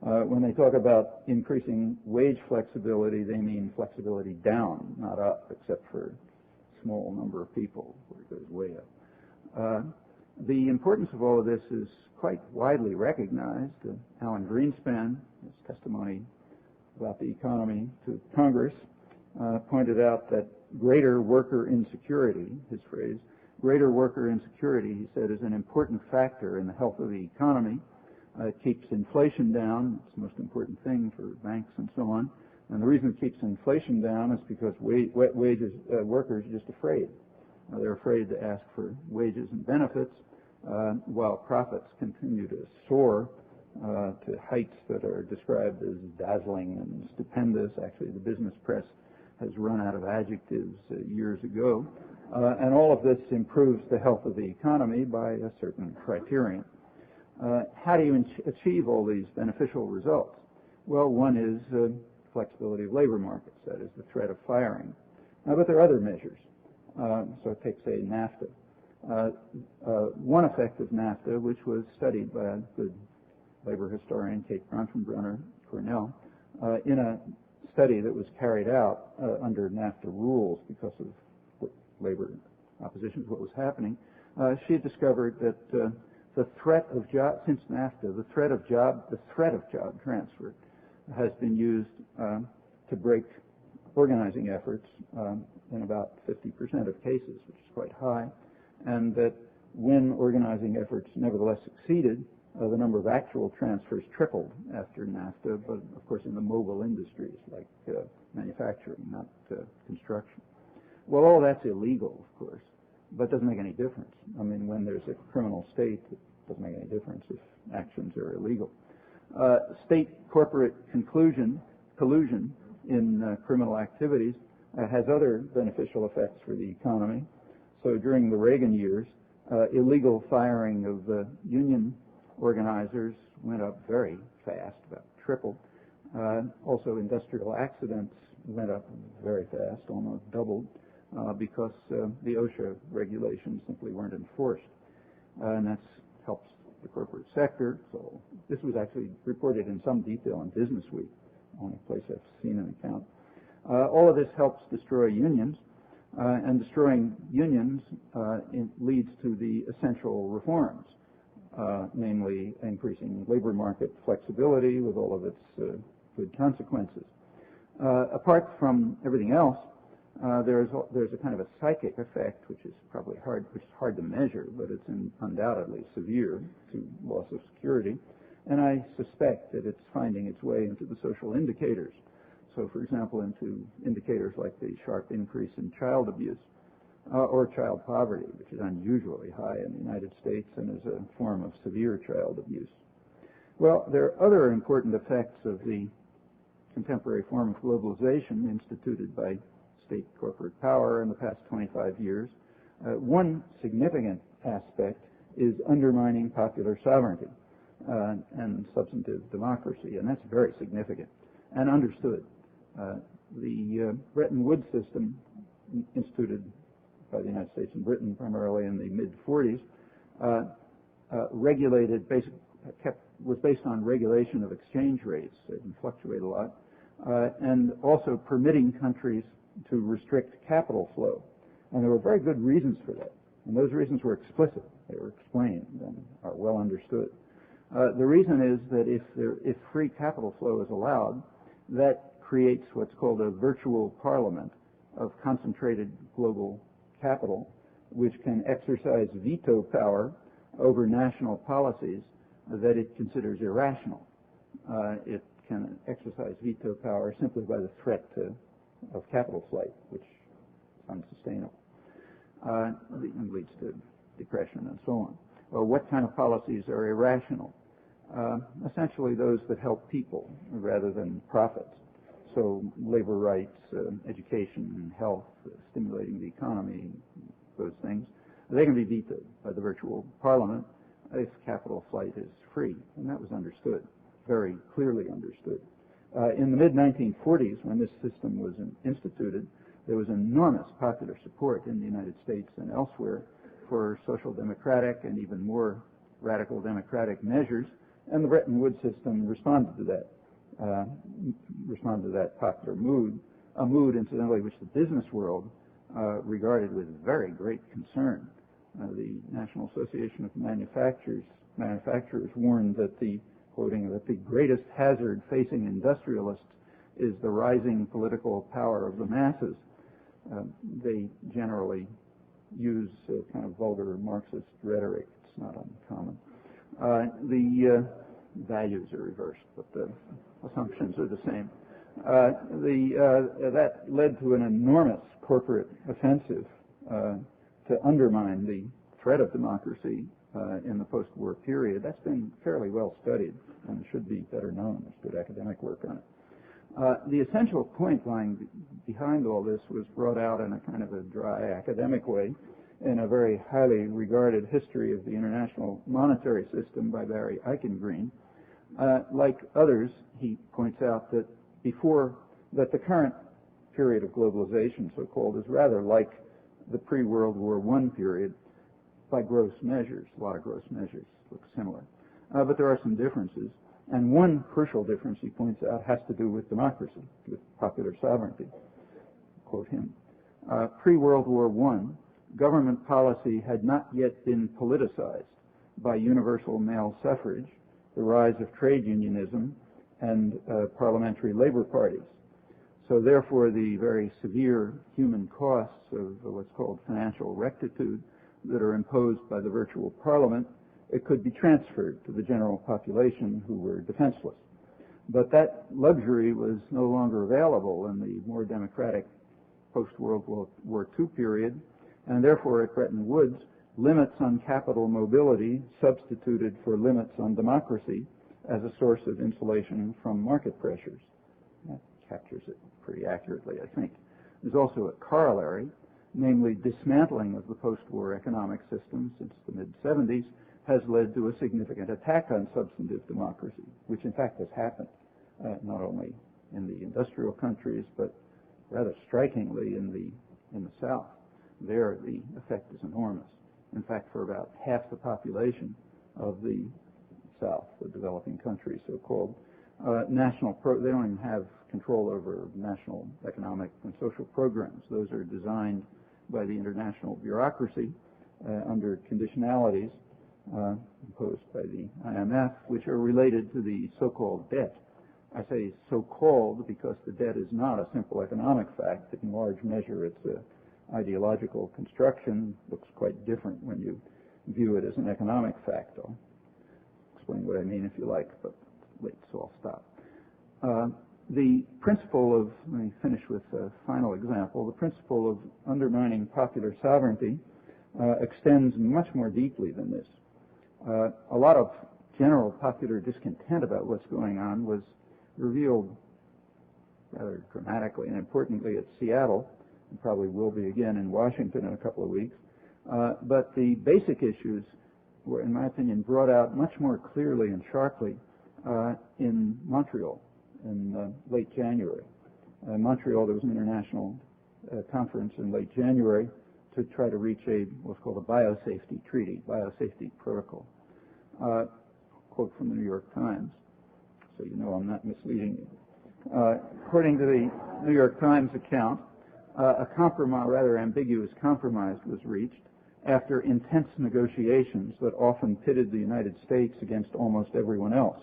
When they talk about increasing wage flexibility, they mean flexibility down, not up, except for a small number of people where it goes way up. The importance of all of this is quite widely recognized. Alan Greenspan, his testimony about the economy to Congress, pointed out that greater worker insecurity, his phrase, greater worker insecurity, he said, is an important factor in the health of the economy. It keeps inflation down. It's the most important thing for banks and so on. And the reason it keeps inflation down is because workers are just afraid. They're afraid to ask for wages and benefits while profits continue to soar to heights that are described as dazzling and stupendous. Actually, the business press has run out of adjectives years ago. And all of this improves the health of the economy by a certain criterion. How do you achieve all these beneficial results? Well, one is flexibility of labor markets, that is the threat of firing. But there are other measures. So take, say, NAFTA. One effect of NAFTA, which was studied by a good labor historian, Kate Bronfenbrunner, Cornell, in a study that was carried out under NAFTA rules because of labor opposition to what was happening, she had discovered that the threat of job, since NAFTA, the threat of job transfer has been used to break organizing efforts in about 50% of cases, which is quite high. and that when organizing efforts nevertheless succeeded, the number of actual transfers tripled after NAFTA, but of course in the mobile industries like manufacturing, not construction. Well, all that's illegal, of course, but it doesn't make any difference. I mean, when there's a criminal state, it doesn't make any difference if actions are illegal. State corporate collusion in criminal activities has other beneficial effects for the economy. So during the Reagan years, illegal firing of union organizers went up very fast, about tripled. Also, industrial accidents went up very fast, almost doubled, because the OSHA regulations simply weren't enforced. And that helps the corporate sector. So this was actually reported in some detail in Business Week, only place I've seen an account. All of this helps destroy unions, and destroying unions leads to the essential reforms, namely increasing labor market flexibility with all of its good consequences. Apart from everything else, there's a kind of a psychic effect, which is probably hard to measure, but it's undoubtedly severe to loss of security, and I suspect that it's finding its way into the social indicators. So, for example, into indicators like the sharp increase in child abuse or child poverty, which is unusually high in the United States and is a form of severe child abuse. Well, there are other important effects of the contemporary form of globalization instituted by state corporate power in the past 25 years. One significant aspect is undermining popular sovereignty and substantive democracy, and that's very significant and understood. The Bretton Woods system, instituted by the United States and Britain primarily in the mid-40s, was based on regulation of exchange rates. They can fluctuate a lot, and also permitting countries to restrict capital flow. And there were very good reasons for that, and those reasons were explicit. They were explained and are well understood. The reason is that if free capital flow is allowed, that creates what's called a virtual parliament of concentrated global capital, which can exercise veto power over national policies that it considers irrational. It can exercise veto power simply by the threat of capital flight, which is unsustainable and leads to depression and so on. Well, what kind of policies are irrational? Essentially those that help people rather than profits. So labor rights, education, health, stimulating the economy, those things, they can be vetoed by the virtual parliament if capital flight is free. And that was understood, very clearly understood. In the mid-1940s, when this system was instituted, there was enormous popular support in the United States and elsewhere for social democratic and even more radical democratic measures, and the Bretton Woods system responded to that popular mood, a mood, incidentally, which the business world regarded with very great concern. The National Association of Manufacturers warned that quoting, that the greatest hazard facing industrialists is the rising political power of the masses. They generally use kind of vulgar Marxist rhetoric. It's not uncommon. The values are reversed, but the assumptions are the same. That led to an enormous corporate offensive to undermine the threat of democracy in the post-war period. That's been fairly well studied and should be better known. There's good academic work on it. The essential point lying behind all this was brought out in a kind of a dry academic way in a very highly regarded history of the international monetary system by Barry Eichengreen. Like others, he points out that that the current period of globalization, so-called, is rather like the pre-World War I period by gross measures. A lot of gross measures look similar. But there are some differences. And one crucial difference, he points out, has to do with democracy, with popular sovereignty. Quote him. Pre-World War I, government policy had not yet been politicized by universal male suffrage, the rise of trade unionism, and parliamentary labor parties. So therefore, the very severe human costs of what's called financial rectitude that are imposed by the virtual parliament, it could be transferred to the general population who were defenseless. But that luxury was no longer available in the more democratic post-World War II period, and therefore at Bretton Woods, limits on capital mobility substituted for limits on democracy as a source of insulation from market pressures. That captures it pretty accurately, I think. There's also a corollary, namely dismantling of the post-war economic system since the mid-70s has led to a significant attack on substantive democracy, which in fact has happened, not only in the industrial countries, but rather strikingly in the South. There, the effect is enormous. In fact, for about half the population of the South, the developing countries, so-called, they don't even have control over national economic and social programs. Those are designed by the international bureaucracy under conditionalities imposed by the IMF, which are related to the so-called debt. I say so-called because the debt is not a simple economic fact. In large measure, it's an ideological construction. Looks quite different when you view it as an economic fact. I'll explain what I mean if you like, but wait, so I'll stop. The principle of, let me finish with a final example, the principle of undermining popular sovereignty extends much more deeply than this. A lot of general popular discontent about what's going on was revealed rather dramatically and importantly at Seattle, and probably will be again in Washington in a couple of weeks. But the basic issues were, in my opinion, brought out much more clearly and sharply in Montreal in late January. In Montreal, there was an international conference in late January to try to reach what's called a biosafety treaty, biosafety protocol. Quote from the New York Times, so you know I'm not misleading you. According to the New York Times account, a compromise, rather ambiguous compromise was reached after intense negotiations that often pitted the United States against almost everyone else.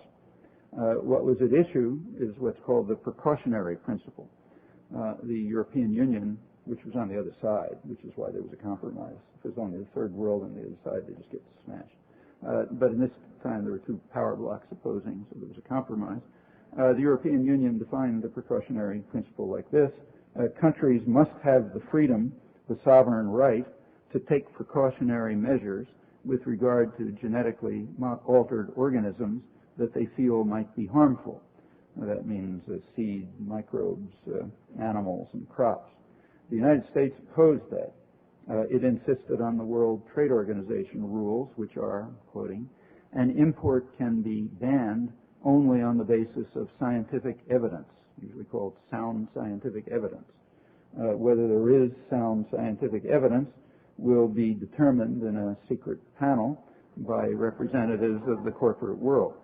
What was at issue is what's called the precautionary principle. The European Union, which was on the other side, which is why there was a compromise. If there's only the third world on the other side, they just get smashed. But in this time, there were two power blocks opposing, so there was a compromise. The European Union defined the precautionary principle like this. Countries must have the freedom, the sovereign right, to take precautionary measures with regard to genetically altered organisms that they feel might be harmful. That means seed, microbes, animals, and crops. The United States opposed that. It insisted on the World Trade Organization rules, which are, quoting, an import can be banned only on the basis of scientific evidence, usually called sound scientific evidence. Whether there is sound scientific evidence will be determined in a secret panel by representatives of the corporate world.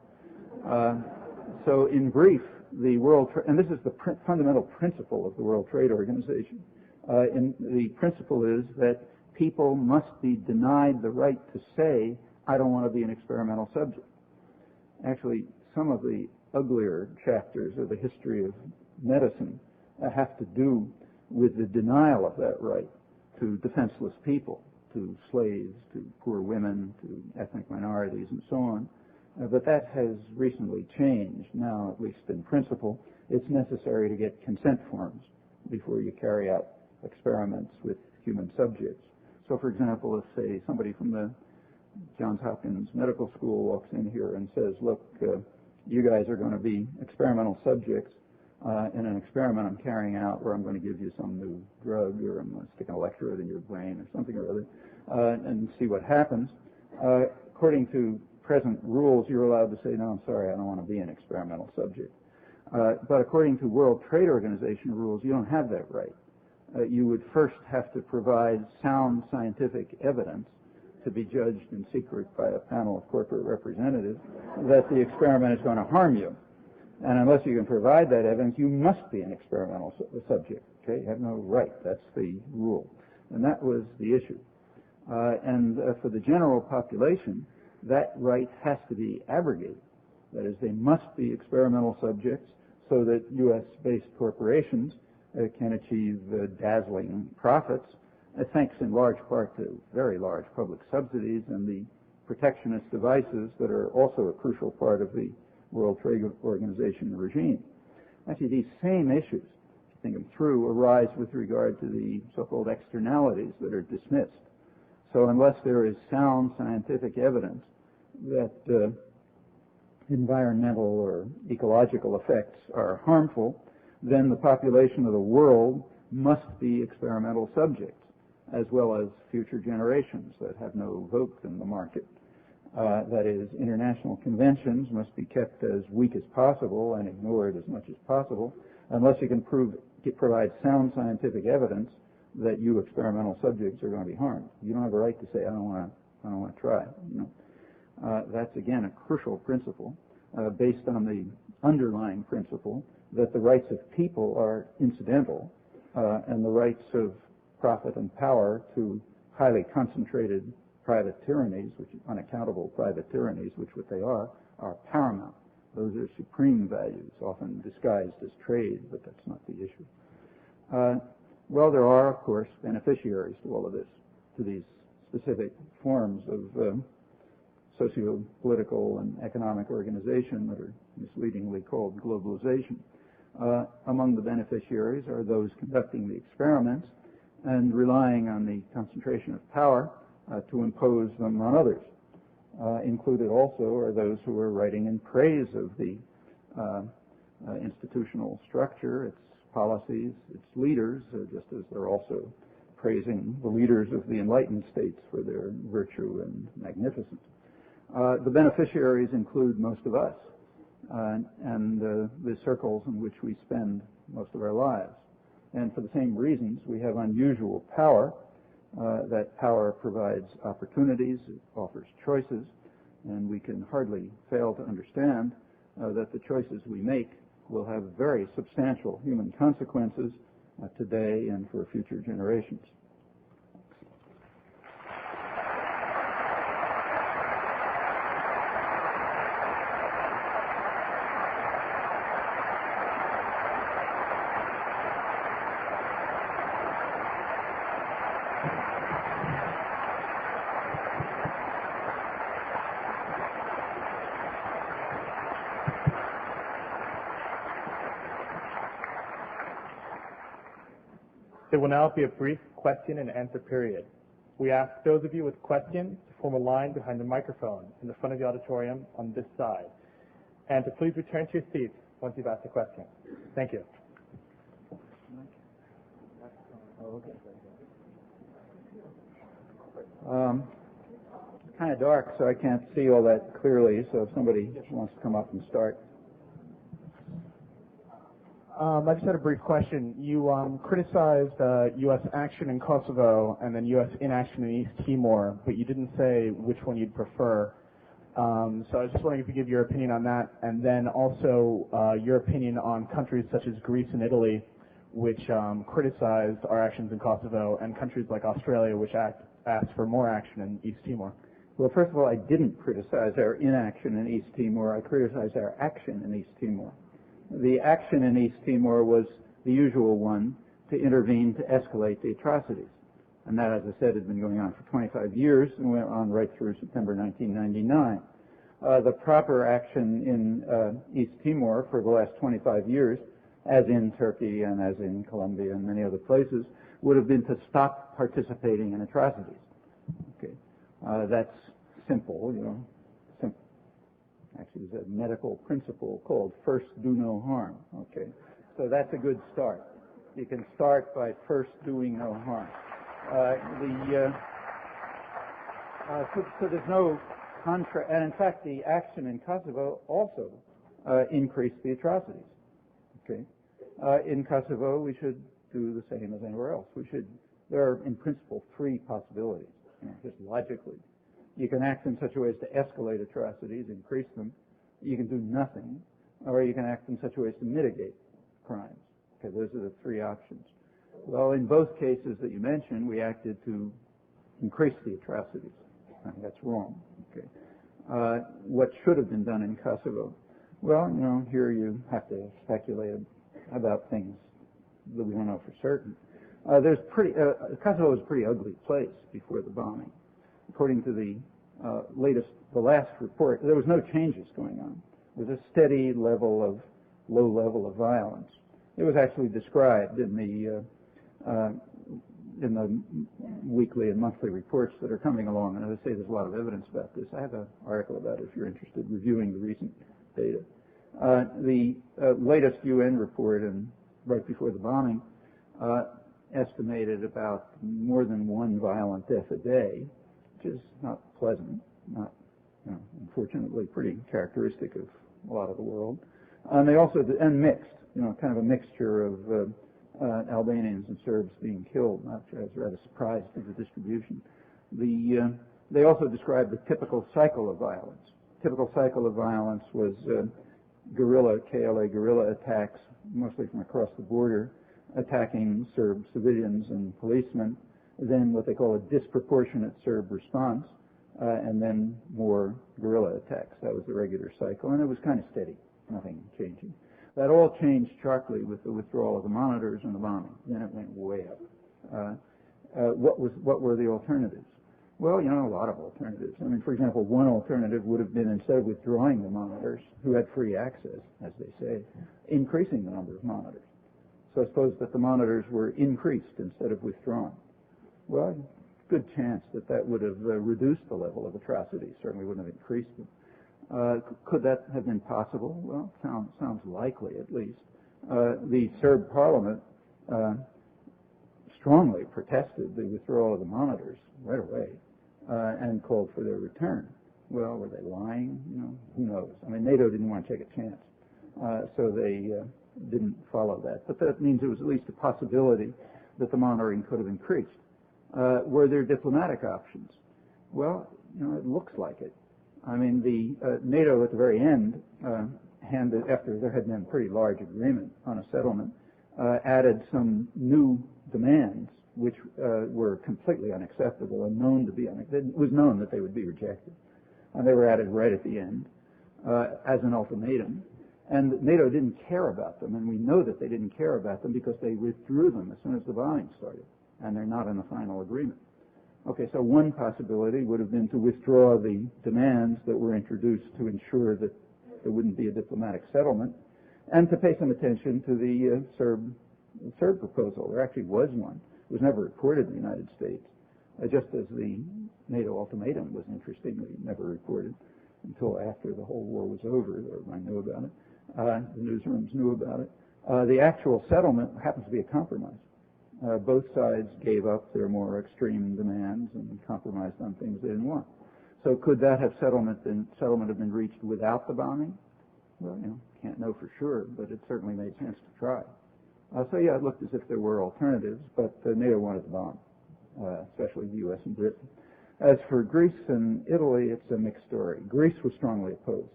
So in brief, and this is the fundamental principle of the World Trade Organization. The principle is that people must be denied the right to say, I don't want to be an experimental subject. Actually, some of the uglier chapters of the history of medicine have to do with the denial of that right to defenseless people, to slaves, to poor women, to ethnic minorities, and so on. But that has recently changed. Now, at least in principle, it's necessary to get consent forms before you carry out experiments with human subjects. So, for example, if, say, somebody from the Johns Hopkins Medical School walks in here and says, look, you guys are going to be experimental subjects in an experiment I'm carrying out where I'm going to give you some new drug, or I'm going to stick an electrode in your brain or something or other, and see what happens. According to present rules, you're allowed to say, no, I'm sorry, I don't want to be an experimental subject. But according to World Trade Organization rules, you don't have that right. You would first have to provide sound scientific evidence to be judged in secret by a panel of corporate representatives that the experiment is going to harm you. And unless you can provide that evidence, you must be an experimental subject. Okay? You have no right. That's the rule. And that was the issue. And for the general population, that right has to be abrogated. That is, they must be experimental subjects so that U.S.-based corporations can achieve dazzling profits thanks in large part to very large public subsidies and the protectionist devices that are also a crucial part of the World Trade Organization regime. Actually, these same issues, if you think them through, arise with regard to the so-called externalities that are dismissed. So unless there is sound scientific evidence that environmental or ecological effects are harmful, then the population of the world must be experimental subjects, as well as future generations that have no vote in the market. That is, international conventions must be kept as weak as possible and ignored as much as possible, unless you can provide sound scientific evidence that you experimental subjects are going to be harmed. You don't have a right to say, I don't want to try. You know? That's again a crucial principle based on the underlying principle that the rights of people are incidental and the rights of profit and power to highly concentrated private tyrannies, which unaccountable private tyrannies, which what they are paramount. Those are supreme values, often disguised as trade, but that's not the issue. Well, there are, of course, beneficiaries to all of this, to these specific forms of socio-political and economic organization that are misleadingly called globalization. Among the beneficiaries are those conducting the experiments and relying on the concentration of power to impose them on others. Included also are those who are writing in praise of the institutional structure, its policies, its leaders, just as they're also praising the leaders of the enlightened states for their virtue and magnificence. The beneficiaries include most of us and the circles in which we spend most of our lives. And for the same reasons, we have unusual power. That power provides opportunities, it offers choices, and we can hardly fail to understand that the choices we make will have very substantial human consequences today and for future generations. There will now be a brief question and answer period. We ask those of you with questions to form a line behind the microphone in the front of the auditorium on this side, and to please return to your seats once you've asked a question. Thank you. It's kind of dark, so I can't see all that clearly, so if somebody wants to come up and start. I just had a brief question. You criticized U.S. action in Kosovo and then U.S. inaction in East Timor, but you didn't say which one you'd prefer. So I was just wondering if you could give your opinion on that, and then also your opinion on countries such as Greece and Italy, which criticized our actions in Kosovo, and countries like Australia, which asked for more action in East Timor. Well, first of all, I didn't criticize our inaction in East Timor. I criticized our action in East Timor. The action in East Timor was the usual one, to intervene to escalate the atrocities. And that, as I said, had been going on for 25 years and went on right through September 1999. The proper action in East Timor for the last 25 years, as in Turkey and as in Colombia and many other places, would have been to stop participating in atrocities. Okay, that's simple, you know. Actually, there's a medical principle called first do no harm. Okay, so that's a good start. You can start by first doing no harm. So there's no contrast, and in fact, the action in Kosovo also increased the atrocities. Okay, in Kosovo, we should do the same as anywhere else. There are, in principle, three possibilities, just logically. You can act in such a way as to escalate atrocities, increase them. You can do nothing, or you can act in such a way as to mitigate crimes. Okay, those are the three options. Well, in both cases that you mentioned, we acted to increase the atrocities. I think that's wrong. Okay, what should have been done in Kosovo? Well, you know, here you have to speculate about things that we don't know for certain. Kosovo was a pretty ugly place before the bombing. According to the last report, there was no changes going on. It was a steady low level of violence. It was actually described in the weekly and monthly reports that are coming along, and as I say, there's a lot of evidence about this. I have an article about it if you're interested, reviewing the recent data. The latest UN report, right before the bombing, estimated about more than one violent death a day, which is not pleasant, not, unfortunately pretty characteristic of a lot of the world. And they also, and mixed, kind of a mixture of Albanians and Serbs being killed. I was rather surprised at the distribution. They also described the typical cycle of violence. Typical cycle of violence was KLA guerrilla attacks, mostly from across the border, attacking Serb civilians and policemen, then what they call a disproportionate Serb response, and then more guerrilla attacks. That was the regular cycle, and it was kind of steady, nothing changing. That all changed sharply with the withdrawal of the monitors and the bombing. Then it went way up. What were the alternatives? Well, a lot of alternatives. I mean, for example, one alternative would have been, instead of withdrawing the monitors, who had free access, as they say, increasing the number of monitors. So suppose that the monitors were increased instead of withdrawn. Well, good chance that would have reduced the level of atrocity, certainly wouldn't have increased them. Could that have been possible? Well, sounds likely, at least. The Serb parliament strongly protested the withdrawal of the monitors right away and called for their return. Well, were they lying? Who knows? I mean, NATO didn't want to take a chance, so they didn't follow that. But that means there was at least a possibility that the monitoring could have increased. Were there diplomatic options? Well, it looks like it. I mean, the NATO at the very end, after there had been a pretty large agreement on a settlement, added some new demands which were completely unacceptable and known to be unacceptable. It was known that they would be rejected. And they were added right at the end as an ultimatum. And NATO didn't care about them, and we know that they didn't care about them because they withdrew them as soon as the bombing started, and they're not in the final agreement. Okay, so one possibility would have been to withdraw the demands that were introduced to ensure that there wouldn't be a diplomatic settlement, and to pay some attention to the Serb proposal. There actually was one. It was never reported in the United States, just as the NATO ultimatum was interestingly never reported until after the whole war was over. Everyone knew about it. The newsrooms knew about it. The actual settlement happens to be a compromise. Both sides gave up their more extreme demands and compromised on things they didn't want. So could that settlement have been reached without the bombing? Well, can't know for sure, but it certainly made sense to try. So yeah, it looked as if there were alternatives, but NATO wanted the bomb, especially the U.S. and Britain. As for Greece and Italy, it's a mixed story. Greece was strongly opposed.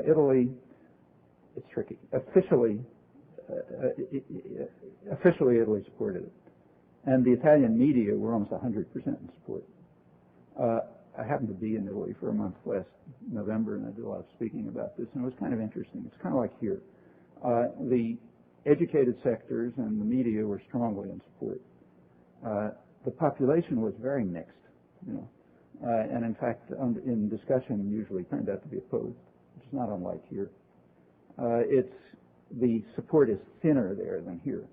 Italy, it's tricky. Officially, Italy supported it. And the Italian media were almost 100% in support. I happened to be in Italy for a month last November, and I did a lot of speaking about this, and it was kind of interesting. It's kind of like here. The educated sectors and the media were strongly in support. The population was very mixed, and in fact, in discussion, usually turned out to be opposed, which is not unlike here. The support is thinner there than here.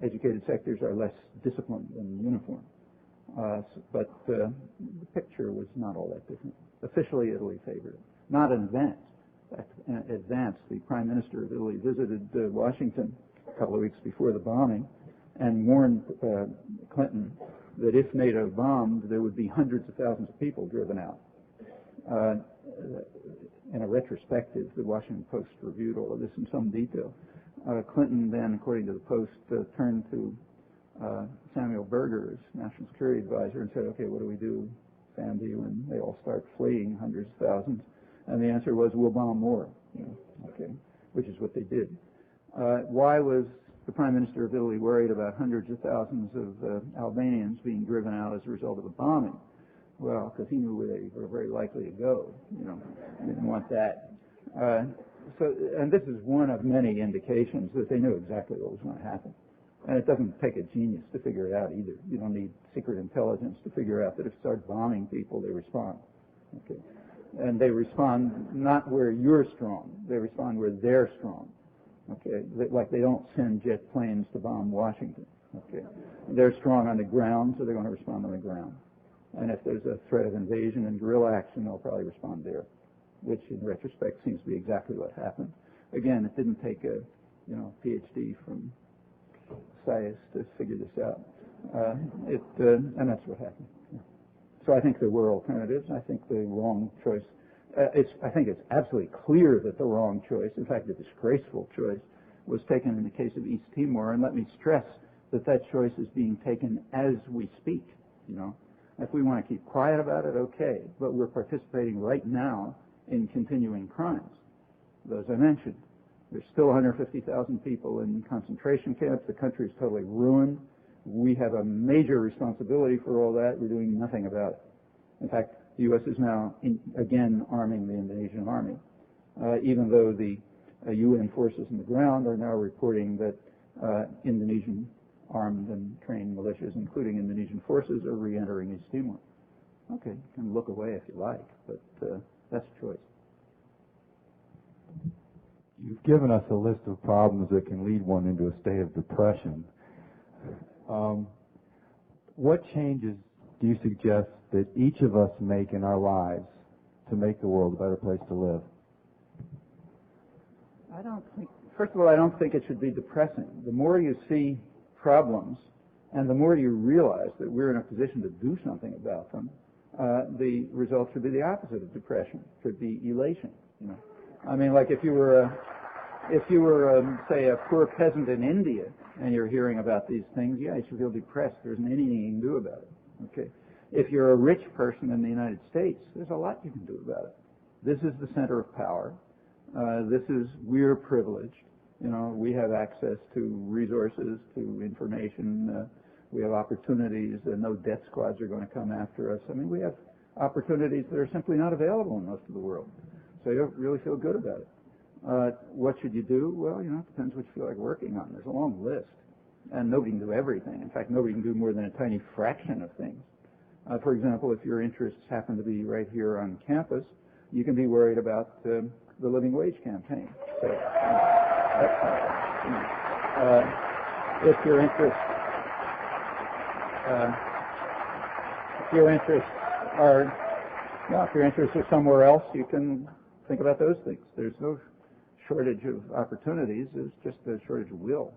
Educated sectors are less disciplined and uniform. But the picture was not all that different. Officially, Italy favored it. Not in advance. In advance, the Prime Minister of Italy visited Washington a couple of weeks before the bombing and warned Clinton that if NATO bombed, there would be hundreds of thousands of people driven out. In a retrospective, the Washington Post reviewed all of this in some detail. Clinton then, according to the Post, turned to Samuel Berger, as National Security Advisor, and said, okay, what do we do, Sandy, when they all start fleeing, hundreds of thousands? And the answer was, we'll bomb more, okay, which is what they did. Why was the Prime Minister of Italy worried about hundreds of thousands of Albanians being driven out as a result of the bombing? Well, because he knew where they were very likely to go. Didn't want that. And this is one of many indications that they knew exactly what was going to happen. And it doesn't take a genius to figure it out either. You don't need secret intelligence to figure out that if you start bombing people, they respond. Okay. And they respond not where you're strong. They respond where they're strong. Okay. Like they don't send jet planes to bomb Washington. Okay. They're strong on the ground, so they're going to respond on the ground. And if there's a threat of invasion and guerrilla action, they'll probably respond there, which in retrospect seems to be exactly what happened. Again, it didn't take a PhD from SAIS to figure this out. And that's what happened. So I think there were alternatives. I think the wrong choice, I think it's absolutely clear that the wrong choice, in fact, the disgraceful choice, was taken in the case of East Timor. And let me stress that that choice is being taken as we speak. If we want to keep quiet about it, okay. But we're participating right now in continuing crimes. Those I mentioned. There's still 150,000 people in concentration camps. The country is totally ruined. We have a major responsibility for all that. We're doing nothing about it. In fact, the U.S. is now, again, arming the Indonesian army, even though the UN forces on the ground are now reporting that Indonesian armed and trained militias, including Indonesian forces, are re-entering East Timor. Okay, you can look away if you like, but that's a choice. You've given us a list of problems that can lead one into a state of depression. What changes do you suggest that each of us make in our lives to make the world a better place to live? First of all, I don't think it should be depressing. The more you see problems and the more you realize that we're in a position to do something about them, the result should be the opposite of depression. It should be elation. I mean, like if you were, say, a poor peasant in India and you're hearing about these things, yeah, you should feel depressed. There isn't anything you can do about it. Okay. If you're a rich person in the United States, there's a lot you can do about it. This is the center of power. We're privileged. We have access to resources, to information. We have opportunities. No death squads are going to come after us. I mean, we have opportunities that are simply not available in most of the world. So you don't really feel good about it. What should you do? Well, it depends what you feel like working on. There's a long list. And nobody can do everything. In fact, nobody can do more than a tiny fraction of things. For example, if your interests happen to be right here on campus, you can be worried about the living wage campaign. So, if your interests are somewhere else, you can think about those things. There's no shortage of opportunities. There's just a shortage of will.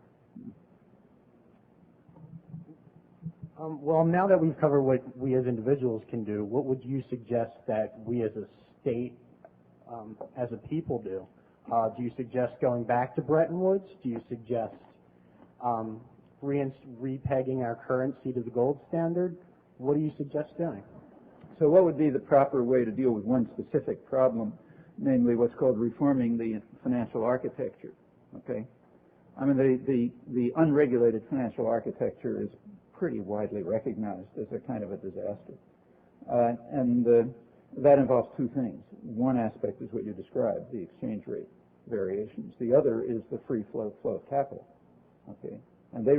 Well, now that we've covered what we as individuals can do, what would you suggest that we as a state, as a people do? Do you suggest going back to Bretton Woods? Do you suggest repegging our currency to the gold standard? What do you suggest doing? So what would be the proper way to deal with one specific problem, namely what's called reforming the financial architecture? Okay, I mean the unregulated financial architecture is pretty widely recognized as a kind of a disaster, and that involves two things. One aspect is what you described, the exchange rate variations. The other is the free flow of capital. Okay, and they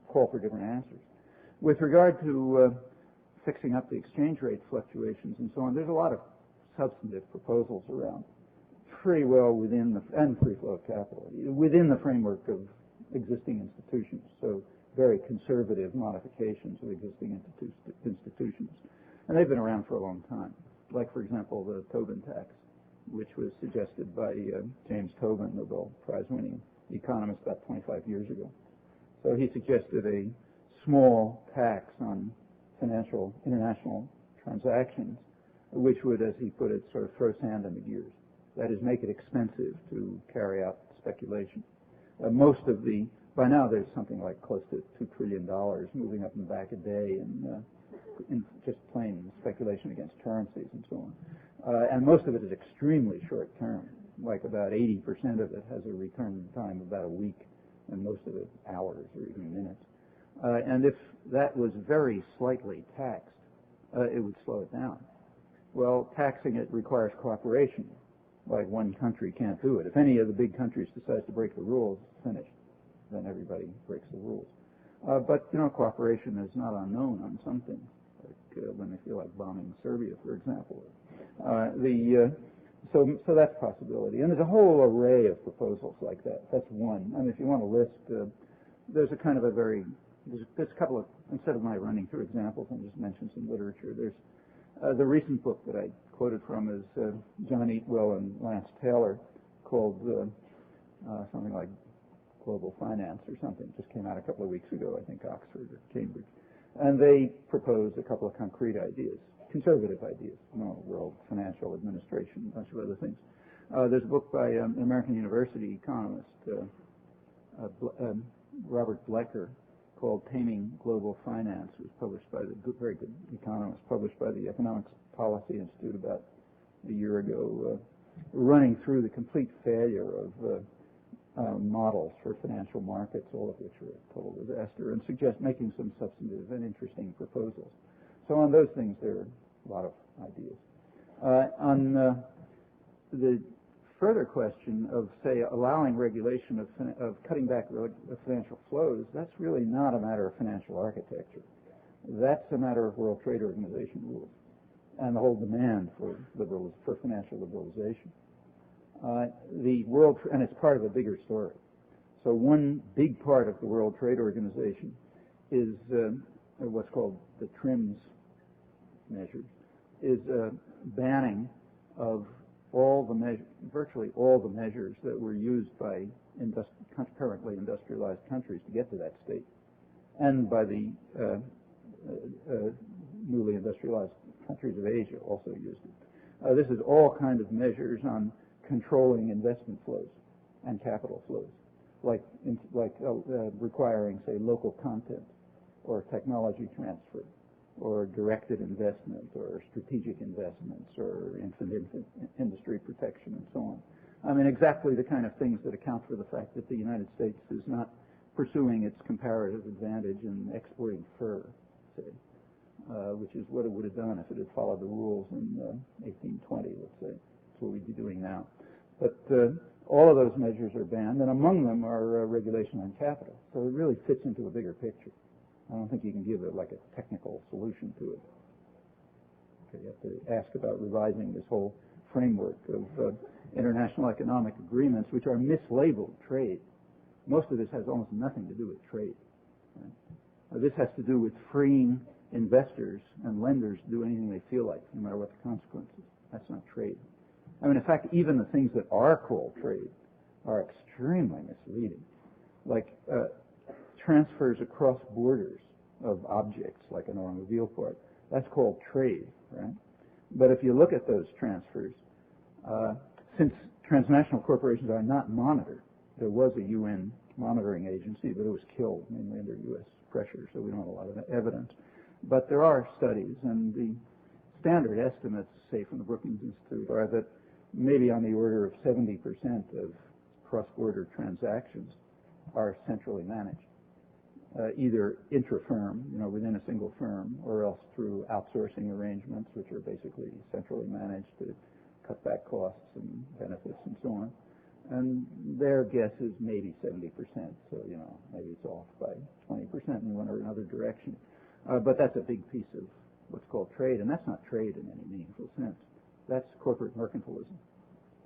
call for different answers. With regard to fixing up the exchange rate fluctuations and so on, there's a lot of substantive proposals around, pretty well and free flow of capital, within the framework of existing institutions, so very conservative modifications of existing institutions. And they've been around for a long time, like, for example, the Tobin tax, which was suggested by James Tobin, Nobel Prize-winning economist, about 25 years ago. So he suggested a small tax on international transactions, which would, as he put it, sort of throw sand in the gears. That is, make it expensive to carry out speculation. By now there's something like close to $2 trillion moving up and back a day in just plain speculation against currencies and so on. And most of it is extremely short term, like about 80% of it has a return time of about a week, and most of it hours or even minutes. And if that was very slightly taxed, it would slow it down. Well, taxing it requires cooperation. Like, one country can't do it. If any of the big countries decides to break the rules, it's finished. then everybody breaks the rules. But cooperation is not unknown on some things, like when they feel like bombing Serbia, for example. So that's a possibility, and there's a whole array of proposals like that. That's one. I mean, if you want to list, there's a kind of there's a couple of, instead of my running through examples, I'll just mention some literature. There's the recent book that I quoted from is John Eatwell and Lance Taylor, called something like Global Finance or something. Just came out a couple of weeks ago, I think, Oxford or Cambridge. And they propose a couple of concrete ideas, conservative ideas, world financial administration, a bunch of other things. There's a book by an American University economist, Robert Blecker, called Taming Global Finance. It was published by the very good economist, published by the Economics Policy Institute about a year ago, running through the complete failure of models for financial markets, all of which were a total disaster, and making some substantive and interesting proposals. So on those things, there are a lot of ideas. On the further question of, say, allowing regulation of cutting back financial flows, that's really not a matter of financial architecture. That's a matter of World Trade Organization rules and the whole demand for financial liberalization. And it's part of a bigger story. So one big part of the World Trade Organization is what's called the TRIMS measures, is banning of virtually all the measures that were used by currently industrialized countries to get to that state, and by the newly industrialized countries of Asia also used it. This is all kind of measures on controlling investment flows and capital flows, like requiring, say, local content or technology transfer or directed investment or strategic investments or industry protection and so on. I mean, exactly the kind of things that account for the fact that the United States is not pursuing its comparative advantage in exporting fur, say, which is what it would have done if it had followed the rules in 1820, let's say. That's what we'd be doing now. But all of those measures are banned, and among them are regulation on capital. So it really fits into a bigger picture. I don't think you can give it like a technical solution to it. Okay, you have to ask about revising this whole framework of international economic agreements, which are mislabeled trade. Most of this has almost nothing to do with trade. Right? This has to do with freeing investors and lenders to do anything they feel like, no matter what the consequences. That's not trade. I mean, in fact, even the things that are called trade are extremely misleading, like transfers across borders of objects, like an automobile part. That's called trade, right? But if you look at those transfers, since transnational corporations are not monitored, there was a UN monitoring agency, but it was killed mainly under U.S. pressure, so we don't have a lot of evidence. But there are studies, and the standard estimates, say from the Brookings Institute, are that maybe on the order of 70% of cross-border transactions are centrally managed, either intra-firm, within a single firm, or else through outsourcing arrangements, which are basically centrally managed to cut back costs and benefits and so on. And their guess is maybe 70%, so, maybe it's off by 20% in one or another direction. But that's a big piece of what's called trade, and that's not trade in any meaningful sense. That's corporate mercantilism.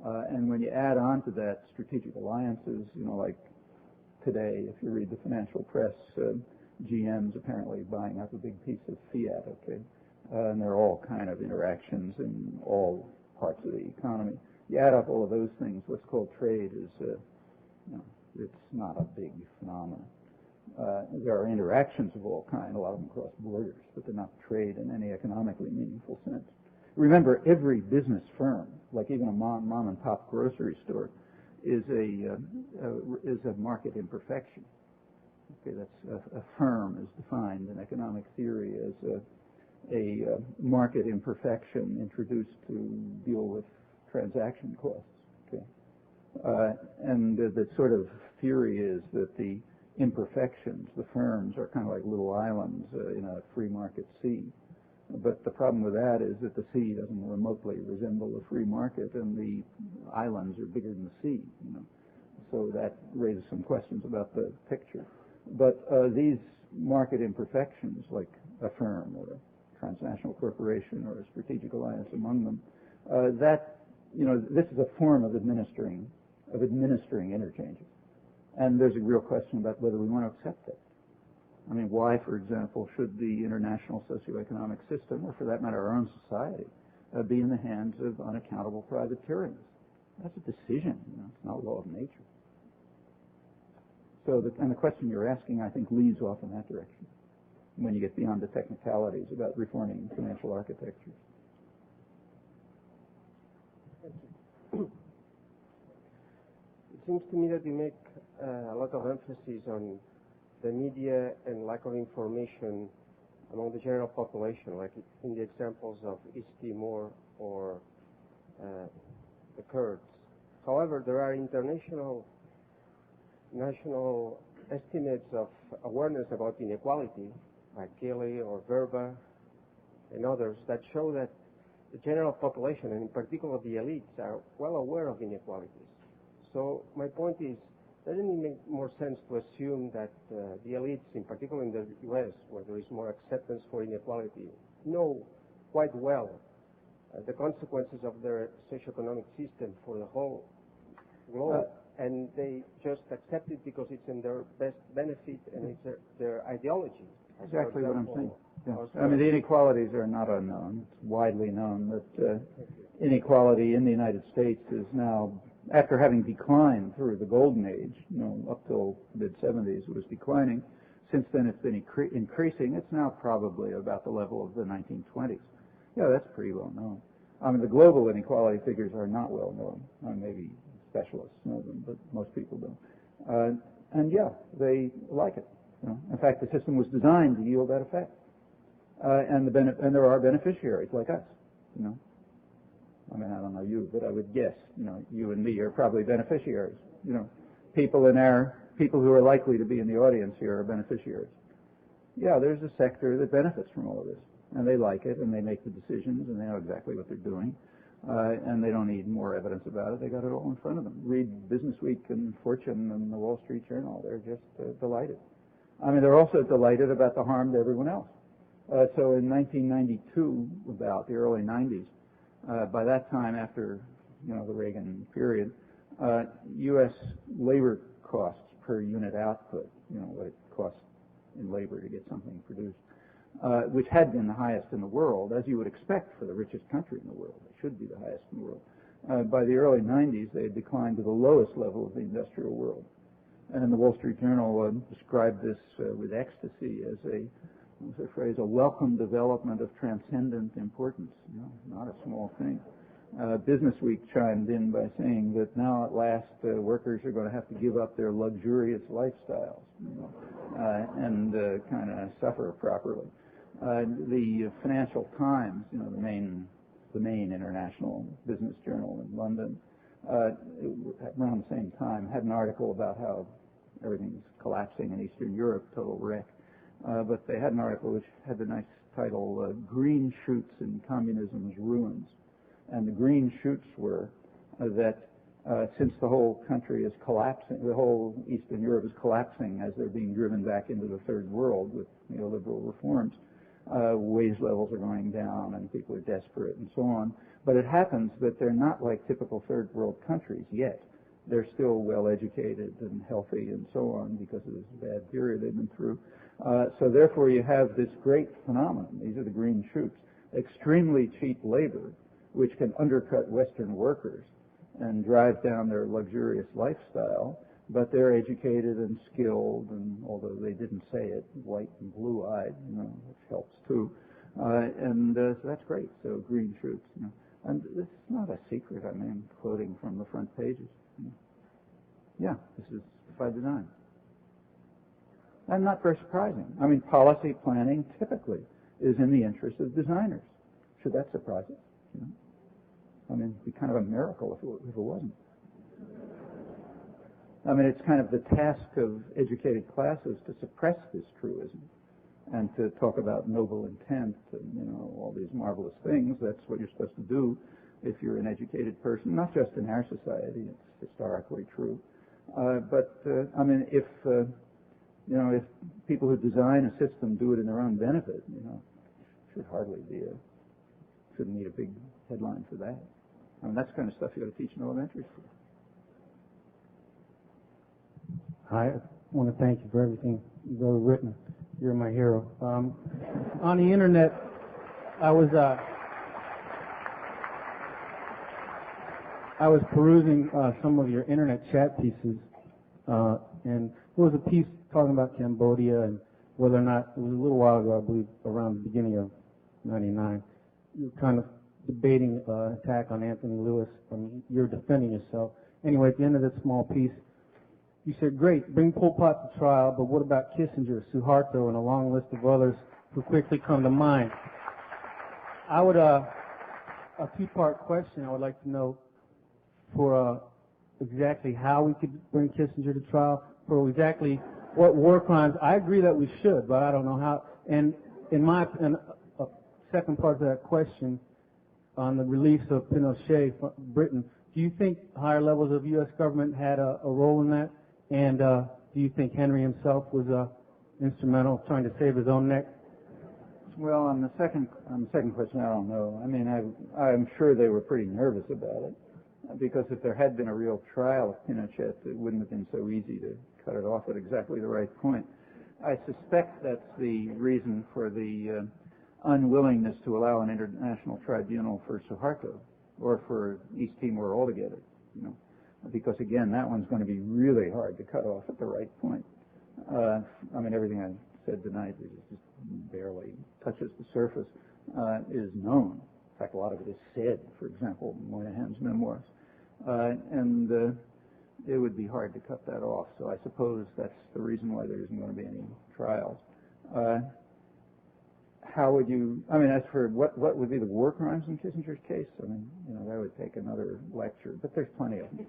And when you add on to that strategic alliances, like today, if you read the financial press, GM's apparently buying up a big piece of Fiat, okay? And there are all kind of interactions in all parts of the economy. You add up all of those things, what's called trade is, it's not a big phenomenon. There are interactions of all kinds, a lot of them cross borders, but they're not trade in any economically meaningful sense. Remember, every business firm, like even a mom and pop grocery store, is a market imperfection. Okay, that's a firm is defined in economic theory as a market imperfection introduced to deal with transaction costs. Okay, and the sort of theory is that the imperfections, the firms, are kind of like little islands in a free market sea. But the problem with that is that the sea doesn't remotely resemble a free market, and the islands are bigger than the sea. so that raises some questions about the picture. But these market imperfections, like a firm or a transnational corporation or a strategic alliance among them, this is a form of administering interchanges. And there's a real question about whether we want to accept it. I mean, why, for example, should the international socioeconomic system, or for that matter, our own society, be in the hands of unaccountable private tyrannies? That's a decision. It's not a law of nature. So, the question you're asking, I think, leads off in that direction when you get beyond the technicalities about reforming financial architectures. It seems to me that you make a lot of emphasis on the media and lack of information among the general population, like in the examples of East Timor or the Kurds. However, there are national estimates of awareness about inequality, like Gili or Verba and others, that show that the general population, and in particular the elites, are well aware of inequalities. So my point is, doesn't it make more sense to assume that the elites, in particular in the U.S., where there is more acceptance for inequality, know quite well the consequences of their socioeconomic system for the whole globe, and they just accept it because it's in their best benefit and it's their ideology? Exactly what I'm saying. Yeah. I mean, the inequalities are not unknown. It's widely known that inequality in the United States is now, after having declined through the golden age, up till mid-70s it was declining. Since then it's been increasing. It's now probably about the level of the 1920s. Yeah, that's pretty well known. I mean, the global inequality figures are not well known. Maybe specialists know them, but most people don't. And yeah, they like it. In fact, the system was designed to yield that effect. And there are beneficiaries like us. I mean, I don't know you, but I would guess, you and me are probably beneficiaries. People who are likely to be in the audience here are beneficiaries. Yeah, there's a sector that benefits from all of this, and they like it, and they make the decisions, and they know exactly what they're doing, and they don't need more evidence about it. They got it all in front of them. Read Businessweek and Fortune and the Wall Street Journal. They're just delighted. I mean, they're also delighted about the harm to everyone else. So in 1992, about the early 90s, by that time, after the Reagan period, U.S. labor costs per unit output, what it costs in labor to get something produced, which had been the highest in the world, as you would expect for the richest country in the world. It should be the highest in the world. By the early 90s, they had declined to the lowest level of the industrial world. And the Wall Street Journal described this with ecstasy as a welcome development of transcendent importance. Not a small thing. Businessweek chimed in by saying that now at last workers are going to have to give up their luxurious lifestyles and kind of suffer properly. The Financial Times, the main international business journal in London, around the same time had an article about how everything's collapsing in Eastern Europe, total wreck. But they had an article which had the nice title, Green Shoots in Communism's Ruins. And the green shoots were that since the whole country is collapsing, the whole Eastern Europe is collapsing as they're being driven back into the third world with neoliberal reforms, wage levels are going down and people are desperate and so on. But it happens that they're not like typical third world countries yet. They're still well educated and healthy and so on because of this bad period they've been through. So therefore you have this great phenomenon. These are the green shoots. Extremely cheap labor, which can undercut Western workers and drive down their luxurious lifestyle, but they're educated and skilled, and although they didn't say it, white and blue-eyed, which helps too. So that's great. So green shoots. And this is not a secret. I mean, quoting from the front pages. Yeah, this is by design. And not very surprising. I mean, policy planning typically is in the interest of designers. Should that surprise us? I mean, it'd be kind of a miracle if it wasn't. I mean, it's kind of the task of educated classes to suppress this truism and to talk about noble intent and, all these marvelous things. That's what you're supposed to do if you're an educated person, not just in our society. It's historically true. I mean, if you know, if people who design a system do it in their own benefit, you know, should hardly be shouldn't need a big headline for that. I mean, that's the kind of stuff you got to teach in elementary school. Hi, I want to thank you for everything you've ever written. You're my hero. On the internet, I was perusing some of your internet chat pieces, and there was a piece talking about Cambodia and whether or not, it was a little while ago, I believe, around the beginning of '99, you were kind of debating attack on Anthony Lewis, and you're defending yourself. Anyway, at the end of that small piece, you said, great, bring Pol Pot to trial, but what about Kissinger, Suharto, and a long list of others who quickly come to mind? I would, a two-part question I would like to know for exactly how we could bring Kissinger to trial, for exactly what war crimes. I agree that we should, but I don't know how. And a second part to that question, on the release of Pinochet from Britain, do you think higher levels of U.S. government had a role in that? And do you think Henry himself was instrumental trying to save his own neck? Well, on the second question, I don't know. I mean, I'm sure they were pretty nervous about it, because if there had been a real trial of Pinochet, it wouldn't have been so easy to cut it off at exactly the right point. I suspect that's the reason for the unwillingness to allow an international tribunal for Suharto or for East Timor altogether, you know, because again, that one's going to be really hard to cut off at the right point. I mean, everything I said tonight just barely touches the surface, is known. In fact, a lot of it is said, for example, Moynihan's memoirs. And it would be hard to cut that off. So I suppose that's the reason why there isn't going to be any trials. How would you, I mean, as for what would be the war crimes in Kissinger's case, I mean, you know, that would take another lecture, but there's plenty of them.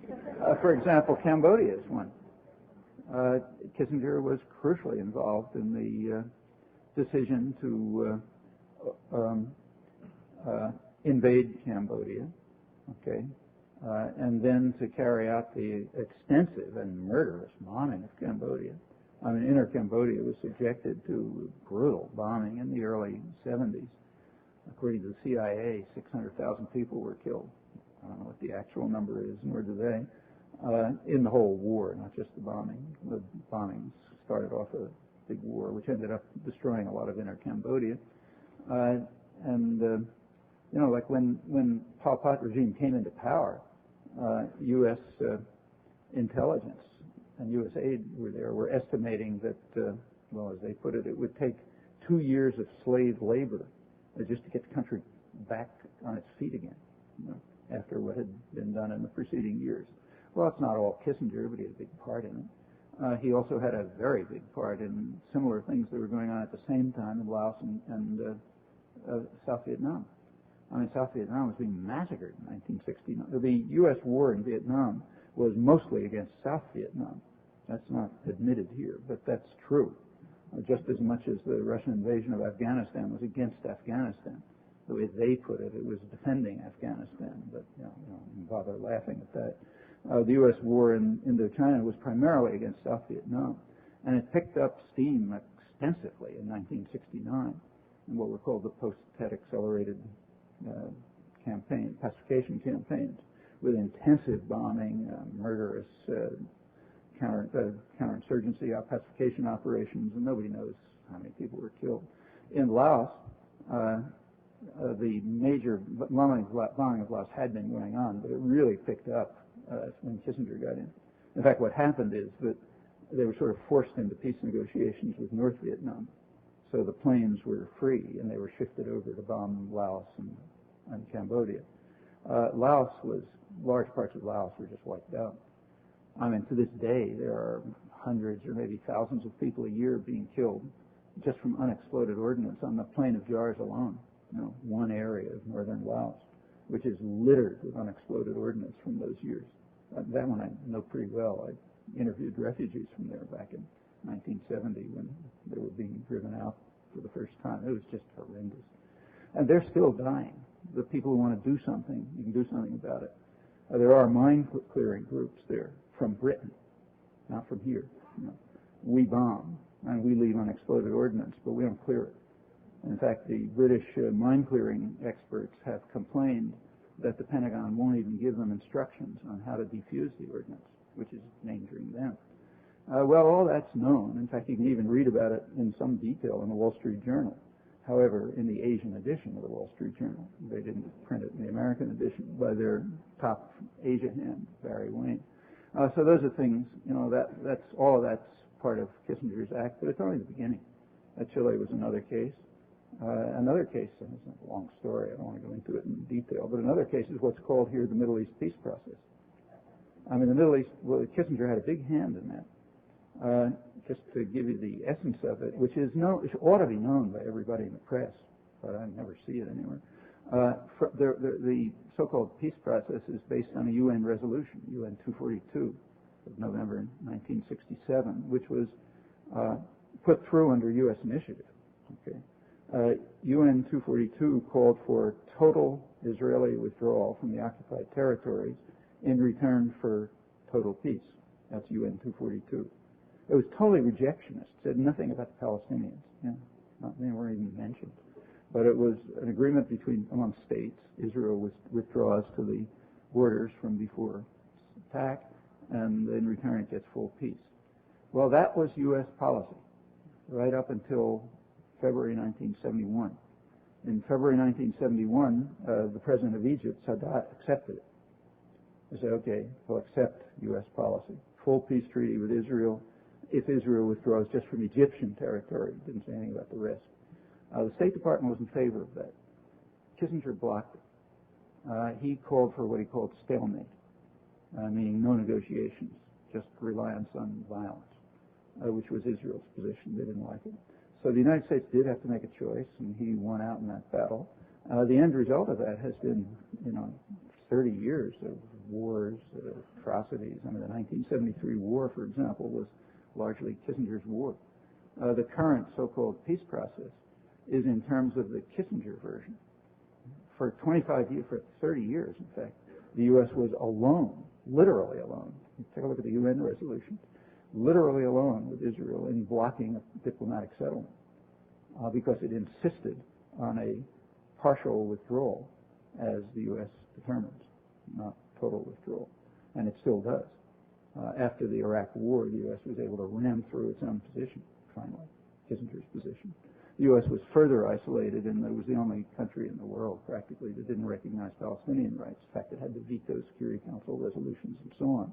For example, Cambodia is one. Kissinger was crucially involved in the decision to invade Cambodia, okay, and then to carry out the extensive and murderous bombing of Cambodia. I mean, inner Cambodia was subjected to brutal bombing in the early 70s. According to the CIA, 600,000 people were killed. I don't know what the actual number is, nor do they, in the whole war, not just the bombing. The bombings started off a big war, which ended up destroying a lot of inner Cambodia. You know, like when Pol Pot regime came into power, U.S. intelligence and U.S. aid were estimating that, well, as they put it, it would take 2 years of slave labor just to get the country back on its feet again, you know, after what had been done in the preceding years. Well, it's not all Kissinger, but he had a big part in it. He also had a very big part in similar things that were going on at the same time in Laos and South Vietnam. I mean, South Vietnam was being massacred in 1969. The U.S. war in Vietnam was mostly against South Vietnam. That's not admitted here, but that's true. Just as much as the Russian invasion of Afghanistan was against Afghanistan. The way they put it, it was defending Afghanistan, but you know, don't bother laughing at that. The U.S. war in Indochina was primarily against South Vietnam, and it picked up steam extensively in 1969 in what were called the post-Tet accelerated pacification campaigns, with intensive bombing, murderous counterinsurgency pacification operations, and nobody knows how many people were killed. In Laos, the major bombing of Laos had been going on, but it really picked up when Kissinger got in. In fact, what happened is that they were sort of forced into peace negotiations with North Vietnam. So the planes were free, and they were shifted over to bomb Laos and Cambodia. Large parts of Laos were just wiped out. I mean, to this day, there are hundreds or maybe thousands of people a year being killed just from unexploded ordnance on the plain of Jars alone, you know, one area of northern Laos, which is littered with unexploded ordnance from those years. That one I know pretty well. I interviewed refugees from there back in 1970 when they were being driven out for the first time. It was just horrendous. And they're still dying. The people who want to do something, you can do something about it. There are mine-clearing groups there from Britain not from here. You know. We bomb, and we leave unexploded ordnance, but we don't clear it. In fact, the British mine clearing experts have complained that the Pentagon won't even give them instructions on how to defuse the ordnance, which is endangering them. Well, all that's known. In fact, you can even read about it in some detail in the Wall Street Journal. However, in the Asian edition of the Wall Street Journal, they didn't print it in the American edition by their top Asia hand, Barry Wayne. So those are things, you know, that's all of that's part of Kissinger's act, but it's only the beginning. Chile was another case. Another case, and it's a long story, I don't want to go into it in detail, but another case is what's called here the Middle East peace process. I mean, the Middle East, well, Kissinger had a big hand in that. Just to give you the essence of it, which ought to be known by everybody in the press, but I never see it anywhere. The so-called peace process is based on a UN resolution, UN 242 of November 1967, which was put through under U.S. initiative. Okay. UN 242 called for total Israeli withdrawal from the occupied territories in return for total peace. That's UN 242. It was totally rejectionist. Said nothing about the Palestinians. Yeah, they weren't even mentioned. But it was an agreement among states. Israel withdraws to the borders from before attack, and in return it gets full peace. Well, that was U.S. policy right up until February 1971. In February 1971, the president of Egypt, Sadat, accepted it. They said, okay, we'll accept U.S. policy. Full peace treaty with Israel if Israel withdraws just from Egyptian territory. Didn't say anything about the rest. The State Department was in favor of that. Kissinger blocked it. He called for what he called stalemate, meaning no negotiations, just reliance on violence, which was Israel's position. They didn't like it. So the United States did have to make a choice, and he won out in that battle. The end result of that has been, 30 years of wars, atrocities. I mean, the 1973 war, for example, was largely Kissinger's war. The current so-called peace process is in terms of the Kissinger version. For 25 years, for 30 years, in fact, the U.S. was alone, literally alone. Take a look at the UN resolution. Literally alone with Israel in blocking a diplomatic settlement because it insisted on a partial withdrawal as the U.S. determines, not total withdrawal. And it still does. After the Iraq War, the U.S. was able to ram through its own position, finally, Kissinger's position. The U.S. was further isolated, and it was the only country in the world, practically, that didn't recognize Palestinian rights. In fact, it had to veto Security Council resolutions and so on.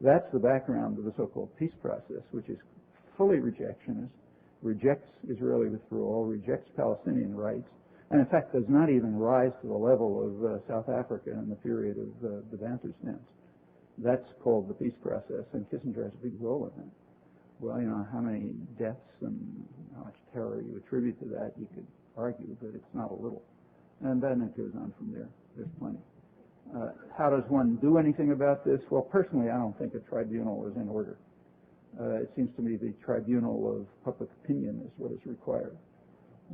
That's the background of the so-called peace process, which is fully rejectionist, rejects Israeli withdrawal, rejects Palestinian rights, and in fact does not even rise to the level of South Africa in the period of the Bantustans. That's called the peace process, and Kissinger has a big role in that. Well, how many deaths and how much terror you attribute to that, you could argue, but it's not a little. And then it goes on from there. There's plenty. How does one do anything about this? Well, personally, I don't think a tribunal is in order. It seems to me the tribunal of public opinion is what is required.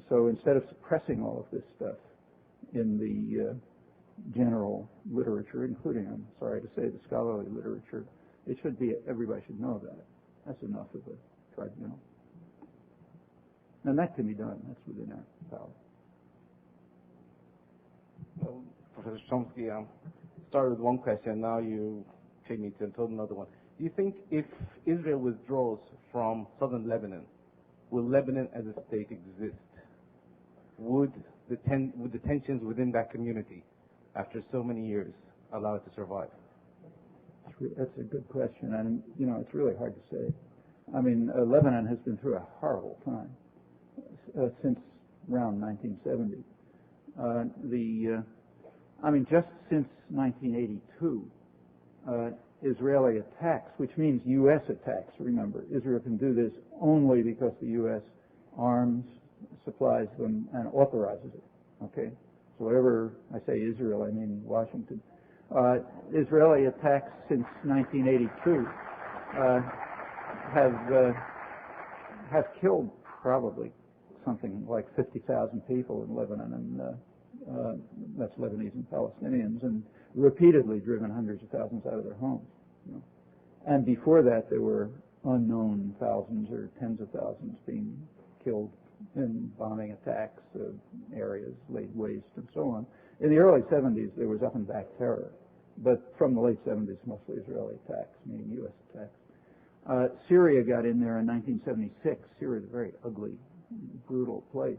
So instead of suppressing all of this stuff in the general literature, including, I'm sorry to say, the scholarly literature, it should be, everybody should know about it. That's enough of a tribunal. And that can be done. That's within our power. Professor Chomsky, started with one question. Now you take me to another one. Do you think if Israel withdraws from southern Lebanon, will Lebanon as a state exist? Would the tensions within that community, after so many years, allow it to survive? That's a good question, and it's really hard to say. I mean, Lebanon has been through a horrible time since around 1970. Just since 1982, Israeli attacks, which means U.S. attacks. Remember, Israel can do this only because the U.S. arms, supplies them, and authorizes it. Okay, so whatever I say Israel, I mean Washington. Israeli attacks since 1982 have killed probably something like 50,000 people in Lebanon, and that's Lebanese and Palestinians, and repeatedly driven hundreds of thousands out of their homes. And before that, there were unknown thousands or tens of thousands being killed in bombing attacks of areas, laid waste, and so on. In the early 70s, there was up-and-back terror, but from the late 70s, mostly Israeli attacks, meaning U.S. attacks. Syria got in there in 1976. Syria is a very ugly, brutal place.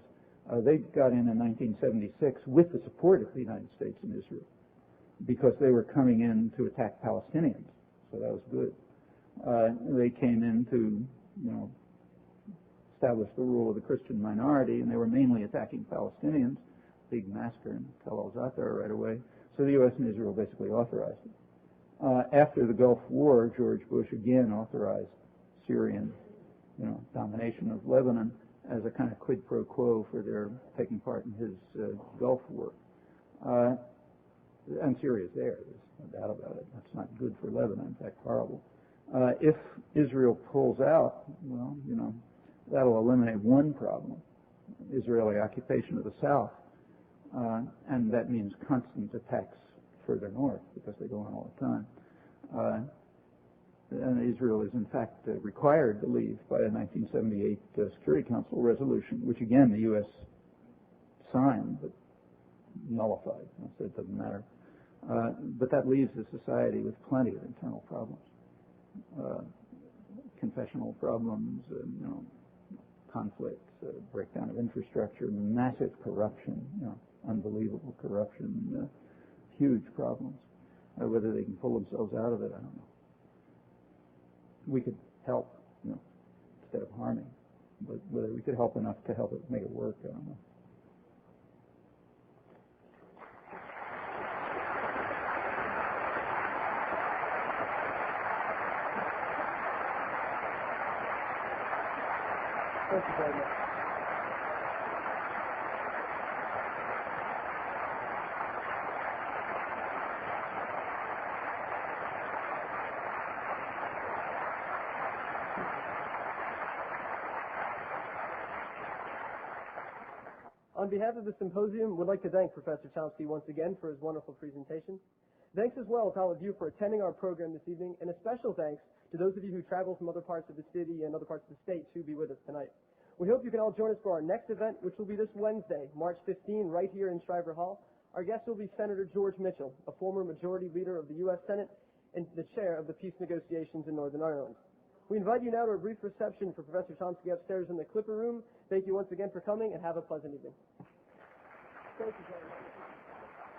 They got in 1976 with the support of the United States and Israel because they were coming in to attack Palestinians, so that was good. They came in to, establish the rule of the Christian minority, and they were mainly attacking Palestinians. Big massacre in Tel al-Zatar right away. So the U.S. and Israel basically authorized it. After the Gulf War, George Bush again authorized Syrian, domination of Lebanon as a kind of quid pro quo for their taking part in his Gulf War. And Syria's there. There's no doubt about it. That's not good for Lebanon. In fact, horrible. If Israel pulls out, well, that'll eliminate one problem, Israeli occupation of the South. And that means constant attacks further north because they go on all the time. And Israel is, in fact, required to leave by a 1978 Security Council resolution, which, again, the U.S. signed but nullified. So it doesn't matter. But that leaves the society with plenty of internal problems. Confessional problems, conflicts, breakdown of infrastructure, massive corruption, unbelievable corruption, huge problems. Whether they can pull themselves out of it, I don't know. We could help, instead of harming, but whether we could help enough to help it make it work, I don't know. Thank you very much. On behalf of the symposium, we'd like to thank Professor Chomsky once again for his wonderful presentation. Thanks as well to all of you for attending our program this evening, and a special thanks to those of you who traveled from other parts of the city and other parts of the state to be with us tonight. We hope you can all join us for our next event, which will be this Wednesday, March 15, right here in Shriver Hall. Our guest will be Senator George Mitchell, a former majority leader of the U.S. Senate and the chair of the peace negotiations in Northern Ireland. We invite you now to a brief reception for Professor Chomsky upstairs in the Clipper Room. Thank you once again for coming, and have a pleasant evening. Thank you very much.